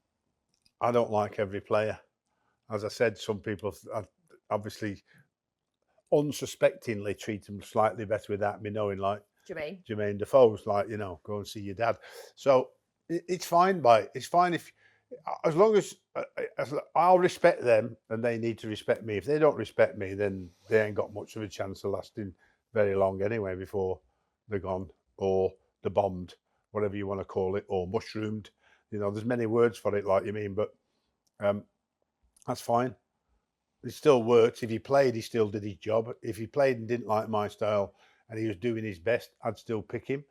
S1: I don't like every player. As I said, some people obviously unsuspectingly treat them slightly better without me knowing, like Jermaine Defoe's, like, you know, go and see your dad. So it's fine, it's fine as long as I'll respect them and they need to respect me. If they don't respect me, then they ain't got much of a chance of lasting very long anyway before they're gone or they're bombed, whatever you want to call it, or mushroomed. You know, there's many words for it, like you mean, but that's fine. It still works. If he played, he still did his job. If he played and didn't like my style and he was doing his best, I'd still pick him.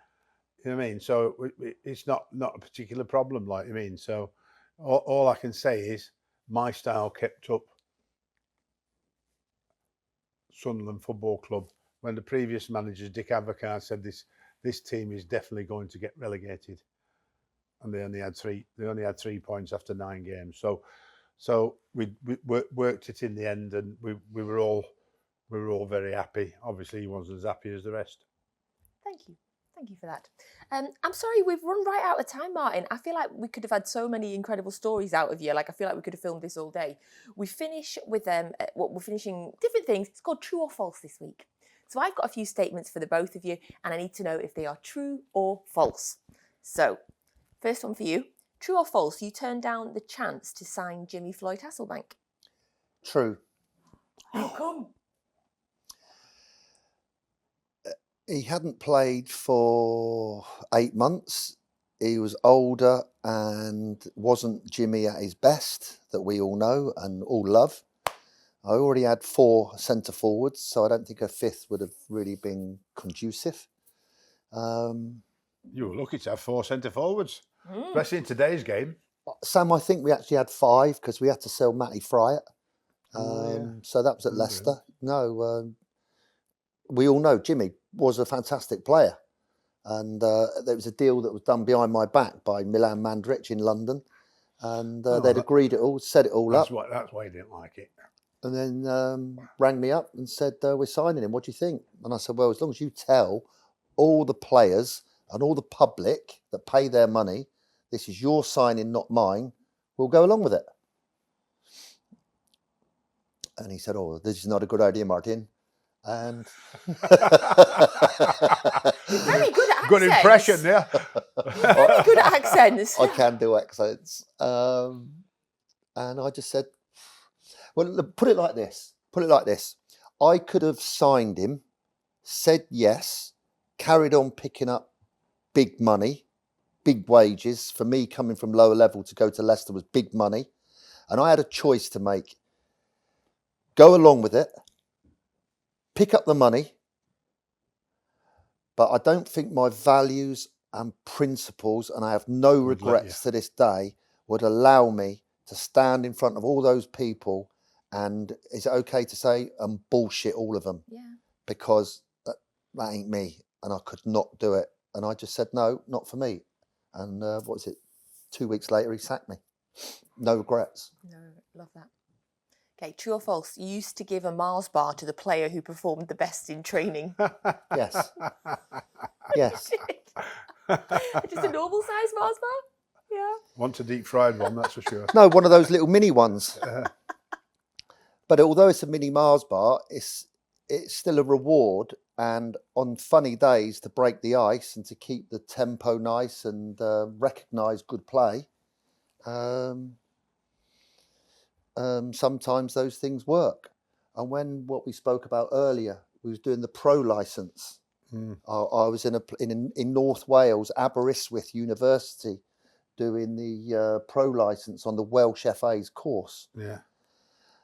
S1: You know what I mean? So it's not a particular problem, like you mean. So all I can say is my style kept up Sunderland Football Club when the previous manager, Dick Advocaat, said this team is definitely going to get relegated, and they only had 3 points after 9 games. So we worked it in the end, and we were all very happy. Obviously, he wasn't as happy as the rest.
S3: Thank you for that. I'm sorry, we've run right out of time, Martin. I feel like we could have had so many incredible stories out of you. Like, I feel like we could have filmed this all day. We finish with we're finishing different things. It's called True or False this week. So I've got a few statements for the both of you, and I need to know if they are true or false. So, first one for you. True or false, you turned down the chance to sign Jimmy Floyd Hasselbank?
S2: True.
S3: How come?
S2: He hadn't played for 8 months. He was older and wasn't Jimmy at his best, that we all know and all love. I already had 4 centre forwards, so I don't think a 5th would have really been conducive.
S1: You were lucky to have 4 centre forwards, especially in today's game.
S2: Sam, I think we actually had 5 because we had to sell Matty Fryatt. So that was at Leicester. No, we all know Jimmy was a fantastic player. And there was a deal that was done behind my back by Milan Mandaric in London. And they'd agreed it all, set it all up.
S1: That's why he didn't like it.
S2: And then rang me up and said, we're signing him. What do you think? And I said, well, as long as you tell all the players and all the public that pay their money, this is your signing, not mine, we'll go along with it. And he said, "Oh, this is not a good idea, Martin." And
S3: Very good at accents.
S1: Good impression, yeah.
S3: Very good at accents.
S2: I can do accents. And I just said, well, put it like this. I could have signed him, said yes, carried on picking up big money, big wages. For me, coming from lower level to go to Leicester was big money. And I had a choice to make. Go along with it, pick up the money, but I don't think my values and principles, and I have no regrets to this day, would allow me to stand in front of all those people and, is it okay to say, and bullshit all of them?
S3: Yeah.
S2: Because that ain't me, and I could not do it. And I just said, no, not for me. And 2 weeks later, he sacked me. No regrets.
S3: No, love that. Okay, true or false? You used to give a Mars bar to the player who performed the best in training.
S2: Yes. Yes.
S3: Just a normal size Mars bar? Yeah.
S1: Want a deep fried one, that's for sure.
S2: No, one of those little mini ones. But although it's a mini Mars bar, it's still a reward. And on funny days, to break the ice and to keep the tempo nice and recognise good play, sometimes those things work. And when what we spoke about earlier, we was doing the pro licence. I was in North Wales, Aberystwyth University, doing the pro licence on the Welsh FA's course.
S1: Yeah.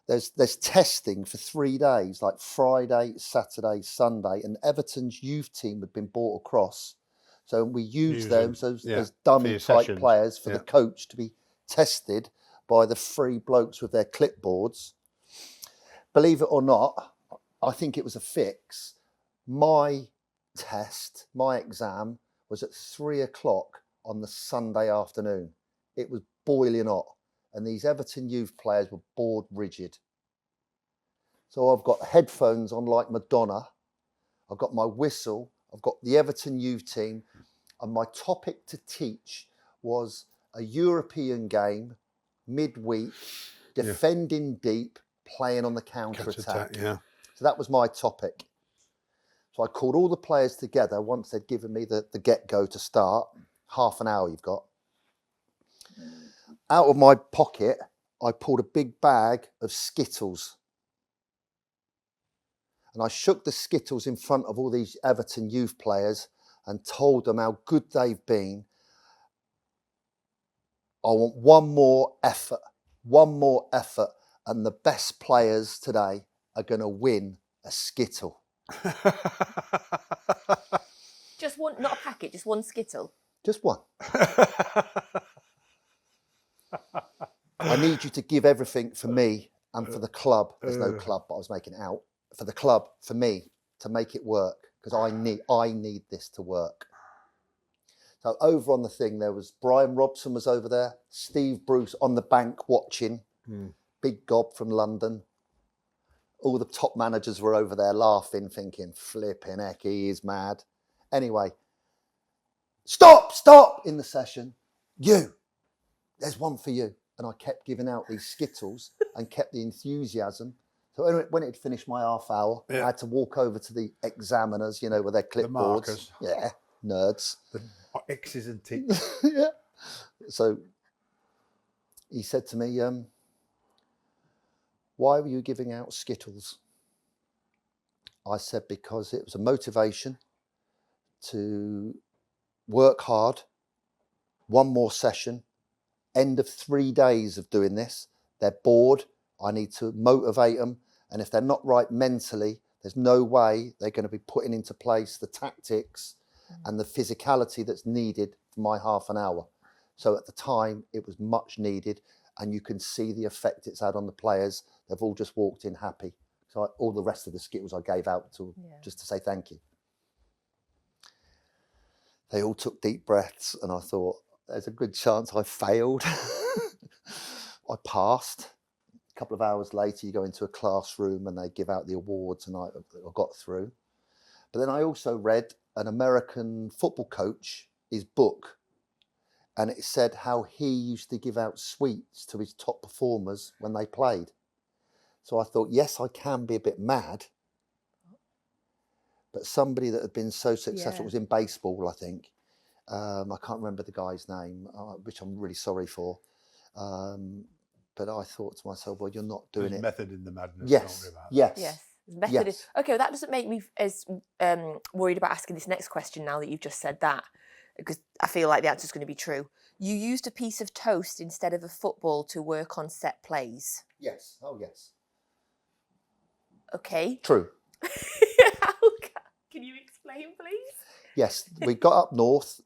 S2: There's testing for 3 days, like Friday, Saturday, Sunday, and Everton's youth team had been brought across. So we used them as dummy type players for the coach to be tested by the three blokes with their clipboards. Believe it or not, I think it was a fix. My test, my exam, was at 3 o'clock on the Sunday afternoon. It was boiling hot, and these Everton youth players were bored rigid. So I've got headphones on like Madonna. I've got my whistle. I've got the Everton youth team, and my topic to teach was a European game, midweek, defending deep, playing on the counter-attack.
S1: Yeah.
S2: So that was my topic. So I called all the players together once they'd given me the get-go to start. Half an hour you've got. Out of my pocket, I pulled a big bag of Skittles. And I shook the Skittles in front of all these Everton youth players and told them how good they've been. I want one more effort, and the best players today are going to win a Skittle.
S3: Just one, not a packet, just one Skittle.
S2: Just one. I need you to give everything for me and for the club. There's no club, but I was making it out. For the club, for me, to make it work, because I need this to work. So over on the thing, there was Brian Robson was over there, Steve Bruce on the bank watching, big gob from London. All the top managers were over there laughing, thinking, flipping heck, he is mad. Anyway, stop in the session. There's one for you. And I kept giving out these Skittles and kept the enthusiasm. So when it had finished my half hour, I had to walk over to the examiners, with their clipboards.
S1: The markers.
S2: Yeah, nerds.
S1: The X's and ticks.
S2: Yeah. So he said to me, why were you giving out Skittles? I said, because it was a motivation to work hard, one more session, end of 3 days of doing this. They're bored. I need to motivate them. And if they're not right mentally, there's no way they're going to be putting into place the tactics and the physicality that's needed for my half an hour. So at the time, it was much needed. And you can see the effect it's had on the players. They've all just walked in happy. So all the rest of the Skittles I gave out to just to say thank you. They all took deep breaths, and I thought, there's a good chance I failed. I passed. A couple of hours later, you go into a classroom and they give out the awards, and I got through. But then I also read an American football coach, his book, and it said how he used to give out sweets to his top performers when they played. So I thought, yes, I can be a bit mad. But somebody that had been so successful, it was in baseball, I think. I can't remember the guy's name, which I'm really sorry for. But I thought to myself, well, you're not doing
S1: There's
S2: it.
S1: method in the madness.
S2: Yes,
S1: don't we, about
S2: yes.
S3: Yes. Method.
S2: Yes.
S3: Okay, well, that doesn't make me as worried about asking this next question now that you've just said that, because I feel like the answer's going to be true. You used a piece of toast instead of a football to work on set plays.
S2: Yes. Oh, yes.
S3: Okay.
S2: True.
S3: Can you explain, please?
S2: Yes, we got up north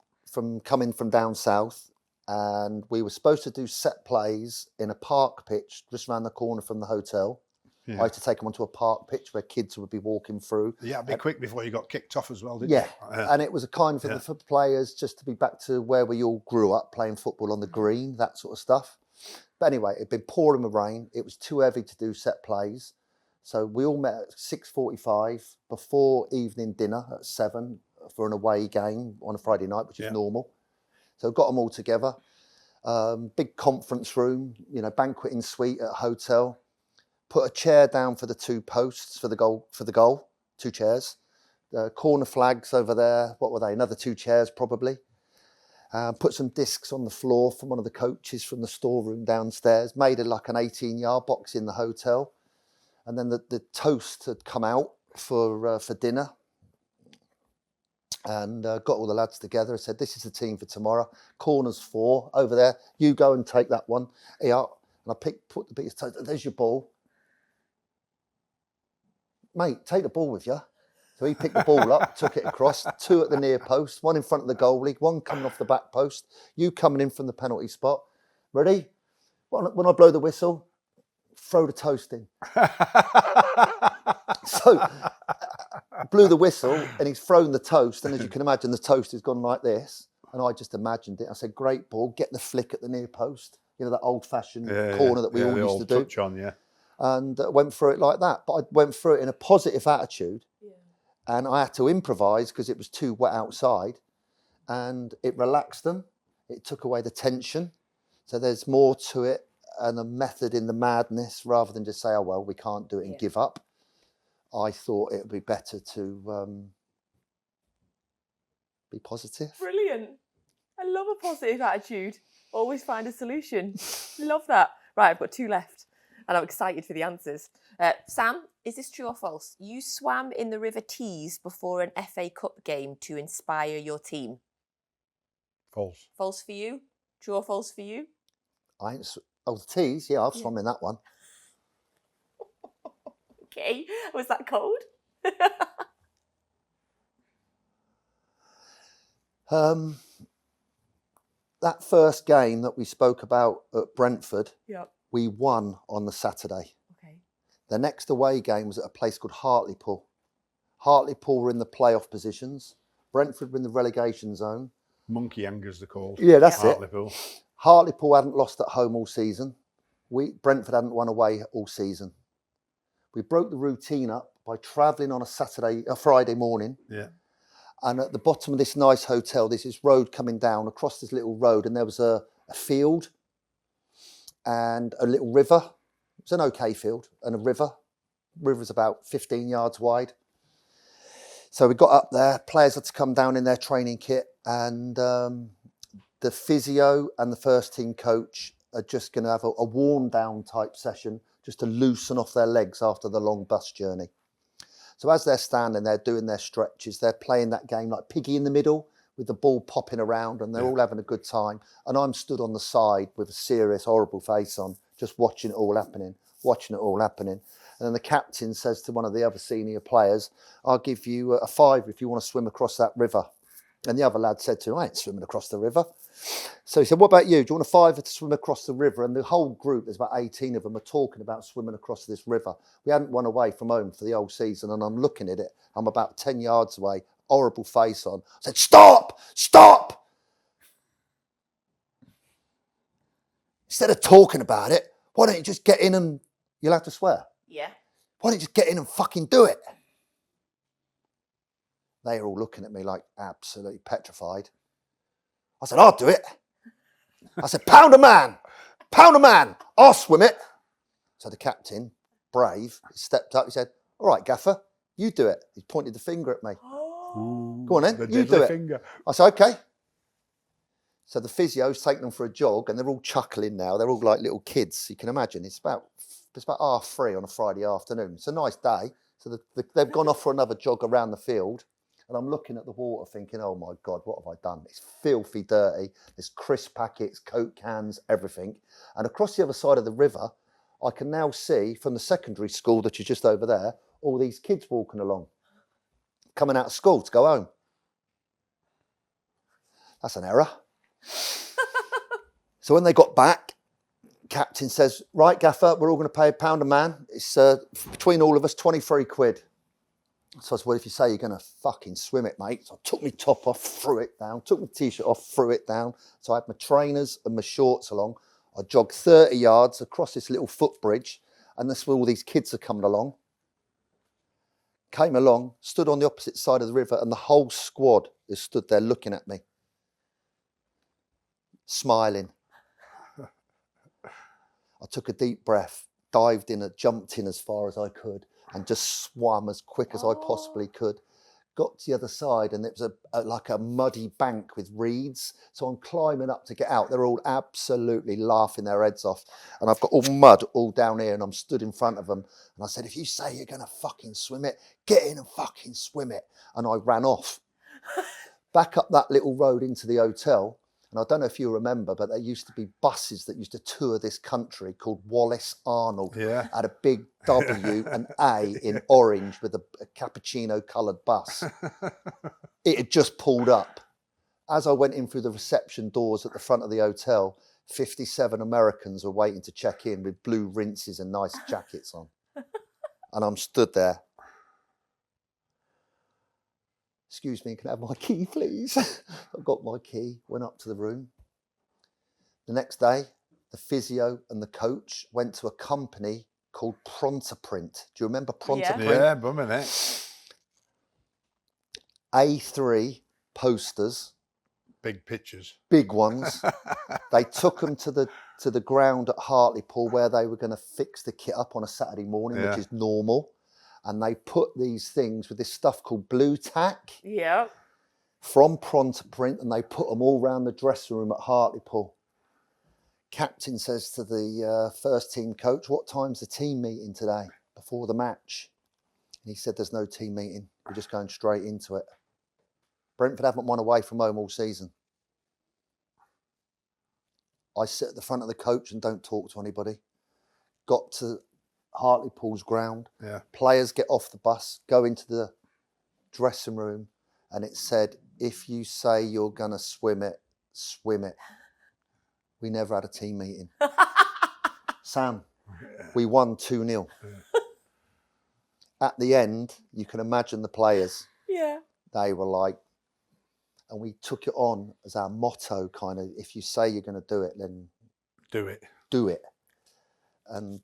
S2: coming from down south, and we were supposed to do set plays in a park pitch just around the corner from the hotel.
S1: Yeah.
S2: I had to take them onto a park pitch where kids would be walking through.
S1: Yeah, be quick before you got kicked off as well, didn't
S2: Yeah,
S1: you?
S2: and it was a kind for the players just to be back to where we all grew up, playing football on the green, that sort of stuff. But anyway, it'd been pouring with rain. It was too heavy to do set plays. So we all met at 6:45 before evening dinner at 7 for an away game on a Friday night, which is normal. So got them all together. Big conference room, banqueting suite at a hotel. Put a chair down for the 2 posts for the goal, 2 chairs. The corner flags over there, what were they? Another 2 chairs probably. Put some discs on the floor from one of the coaches from the storeroom downstairs. Made it like an 18-yard box in the hotel. And then the toast had come out for dinner, and got all the lads together. I said, "This is the team for tomorrow. Corners 4 over there. You go and take that one." Yeah, and I put the biggest toast. There's your ball, mate. Take the ball with you. So he picked the ball up, took it across. 2 at the near post, 1 in front of the goalie, 1 coming off the back post. You coming in from the penalty spot. Ready? When I blow the whistle, throw the toast in. So blew the whistle and he's thrown the toast, and as you can imagine, the toast has gone like this, and I just imagined it. I said, great ball, get the flick at the near post, that old-fashioned corner that we all used to do.
S1: Touch on,
S2: and went through it like that. But I went through it in a positive attitude, and I had to improvise because it was too wet outside, and it relaxed them. It took away the tension. So there's more to it, and a method in the madness, rather than just say, oh, well, we can't do it and give up. I thought it would be better to be positive.
S3: Brilliant. I love a positive attitude. Always find a solution. Love that. Right, I've got 2 left, and I'm excited for the answers. Sam, is this true or false? You swam in the River Tees before an FA Cup game to inspire your team.
S1: False.
S3: False for you? True or false for you?
S2: The Tees, I've swum in that one.
S3: Okay, was that cold?
S2: That first game that we spoke about at Brentford, we won on the Saturday.
S3: Okay.
S2: The next away game was at a place called Hartlepool. Hartlepool were in the playoff positions. Brentford were in the relegation zone.
S1: Monkey hangers, they're called.
S2: Yeah, that's
S1: Hartlepool.
S2: it. Hartlepool hadn't lost at home all season. Brentford hadn't won away all season. We broke the routine up by travelling on a Friday morning.
S1: Yeah.
S2: And at the bottom of this nice hotel, there's this road coming down across this little road, and there was a field and a little river. It was an okay field and a river. The river's about 15 yards wide. So we got up there, players had to come down in their training kit, and the physio and the first team coach are just going to have a warm down type session just to loosen off their legs after the long bus journey. So as they're standing there doing their stretches, they're playing that game like piggy in the middle with the ball popping around, and they're all having a good time. And I'm stood on the side with a serious, horrible face on, just watching it all happening. And then the captain says to one of the other senior players, I'll give you a £5 if you want to swim across that river. And the other lad said to him, I ain't swimming across the river. So he said, what about you? Do you want a £5 to swim across the river? And the whole group, there's about 18 of them, are talking about swimming across this river. We hadn't won away from home for the whole season, and I'm looking at it. I'm about 10 yards away, horrible face on. I said, stop! Instead of talking about it, why don't you just get in and, you'll have to swear.
S3: Yeah.
S2: Why don't you just get in and fucking do it? They are all looking at me like absolutely petrified. I said, I'll do it. I said, pound a man, I'll swim it. So the captain brave, he stepped up. He said, "All right, Gaffer, you do it." He pointed the finger at me.
S3: Oh.
S2: Go on then,
S1: The
S2: you
S1: deadly
S2: do it.
S1: finger.
S2: I said, "Okay." So the physio's taking them for a jog, and they're all chuckling now. They're all like little kids. You can imagine. It's about 3:30 on a Friday afternoon. It's a nice day. So they've gone off for another jog around the field, and I'm looking at the water thinking, "Oh my God, what have I done? It's filthy dirty. There's crisp packets, Coke cans, everything." And across the other side of the river, I can now see from the secondary school that is just over there, all these kids walking along, coming out of school to go home. That's an error. So when they got back, captain says, "Right, Gaffer, we're all going to pay £1 a man. It's between all of us, 23 quid. So I said, "Well, if you say you're going to fucking swim it, mate." So I took my top off, threw it down, took my t-shirt off, threw it down. So I had my trainers and my shorts along. I jogged 30 yards across this little footbridge, and that's where all these kids are coming along. Came along, stood on the opposite side of the river, and the whole squad is stood there looking at me, smiling. I took a deep breath, dived in, jumped in as far as I could, and just swam as quick as I possibly could. Got to the other side, and it was like a muddy bank with reeds. So I'm climbing up to get out. They're all absolutely laughing their heads off. And I've got all mud all down here, and I'm stood in front of them. And I said, "If you say you're going to fucking swim it, get in and fucking swim it." And I ran off. Back up that little road into the hotel. And I don't know if you remember, but there used to be buses that used to tour this country called Wallace Arnold.
S1: Yeah.
S2: Had a big W and A in orange with a cappuccino coloured bus. It had just pulled up. As I went in through the reception doors at the front of the hotel, 57 Americans were waiting to check in with blue rinses and nice jackets on. And I'm stood there. "Excuse me, can I have my key, please?" I got my key, went up to the room. The next day, the physio and the coach went to a company called Prontoprint. Do you remember Prontoprint?
S1: Yeah, bumming it.
S2: A3 posters,
S1: Big pictures.
S2: big ones. They took them to the ground at Hartlepool where they were going to fix the kit up on a Saturday morning,
S1: Yeah.
S2: which is normal. And they put these things with this stuff called blue tack
S3: Yeah.
S2: from Prontoprint, and they put them all round the dressing room at Hartlepool. Captain says to the first team coach, "What time's the team meeting today before the match?" And he said, "There's no team meeting. We're just going straight into it." Brentford haven't won away from home all season. I sit at the front of the coach and don't talk to anybody. Got to Hartlepool's ground.
S1: Yeah.
S2: Players get off the bus, go into the dressing room, and it said, "If you say you're going to swim it, swim it." We never had a team meeting. Sam, we won 2-0. At the end, you can imagine the players.
S3: Yeah.
S2: They were like, and we took it on as our motto, kind of, if you say you're going to do it, then
S1: Do it.
S2: do it. And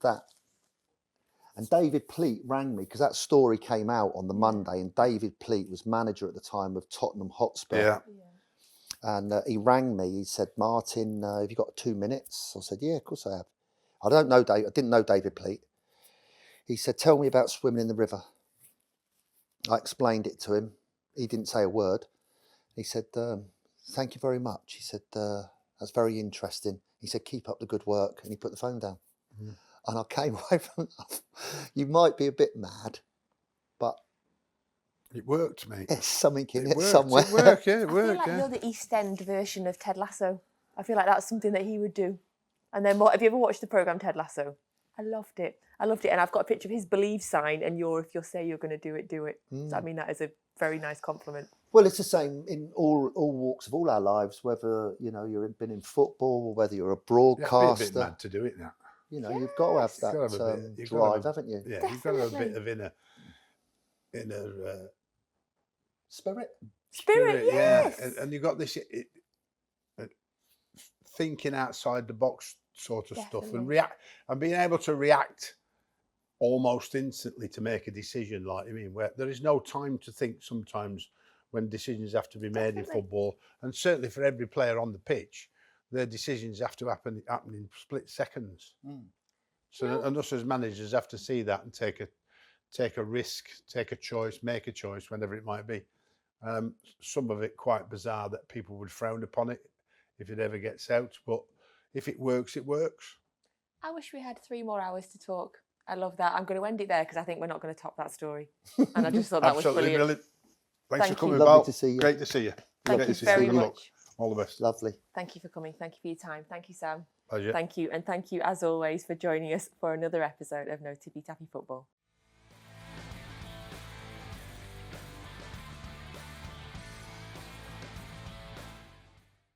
S2: David Pleat rang me, because that story came out on the Monday, and David Pleat was manager at the time of Tottenham Hotspur.
S1: Yeah.
S2: And he rang me. He said, "Martin, have you got 2 minutes?" I said, "Yeah, of course I have." I didn't know David Pleat. He said, "Tell me about swimming in the river." I explained it to him. He didn't say a word. He said, "Thank you very much." He said, "That's very interesting." He said, "Keep up the good work." And he put the phone down.
S1: Mm.
S2: And I came away from that. You might be a bit mad, but
S1: It worked, mate.
S2: there's something in it
S1: worked.
S2: somewhere.
S1: It worked, yeah, it
S3: I feel
S1: worked,
S3: like
S1: yeah.
S3: you're the East End version of Ted Lasso. I feel like that's something that he would do. And then have you ever watched the programme Ted Lasso? I loved it. And I've got a picture of his Believe sign, and if you say you're going to do it, do it. So I mean, that is a very nice compliment.
S2: Well, it's the same in all walks of all our lives, whether, you've been in football, whether you're a
S1: You have to be a
S2: broadcaster.
S1: bit mad to do it now.
S2: You've got to have that
S1: You've gotta have a bit- you've gotta
S2: drive,
S1: have-
S2: haven't you?
S1: Yeah, you've got to have a bit
S3: Definitely.
S1: of inner
S2: Spirit.
S3: Spirit, yes.
S1: Yeah. And you've got this thinking outside the box sort of stuff, and
S3: Definitely.
S1: and being able to react almost instantly to make a decision. Like, I mean, where there is no time to think sometimes when decisions have to be made in
S3: Definitely.
S1: football, and certainly for every player on the pitch, their decisions have to happen in split seconds. So and us as managers have to see that and take a risk, take a choice, make a choice, whenever it might be. Some of it quite bizarre that people would frown upon it if it ever gets out, but if it works, it works.
S3: I wish we had 3 more hours to talk. I love that. I'm going to end it there because I think we're not going to top that story. And I just thought that was
S1: Absolutely
S3: brilliant.
S1: Thanks
S3: Thank
S1: for
S3: you.
S1: coming,
S2: Lovely
S1: Val.
S2: to see you.
S1: Great to see you.
S3: Thank
S1: Great
S3: you
S1: to see
S3: very
S1: Good luck.
S3: much.
S1: All the best.
S2: Lovely.
S3: Thank you for coming. Thank you for your time. Thank you, Sam.
S1: Pleasure.
S3: Thank you. And thank you, as always, for joining us for another episode of No Tippy Tappy Football.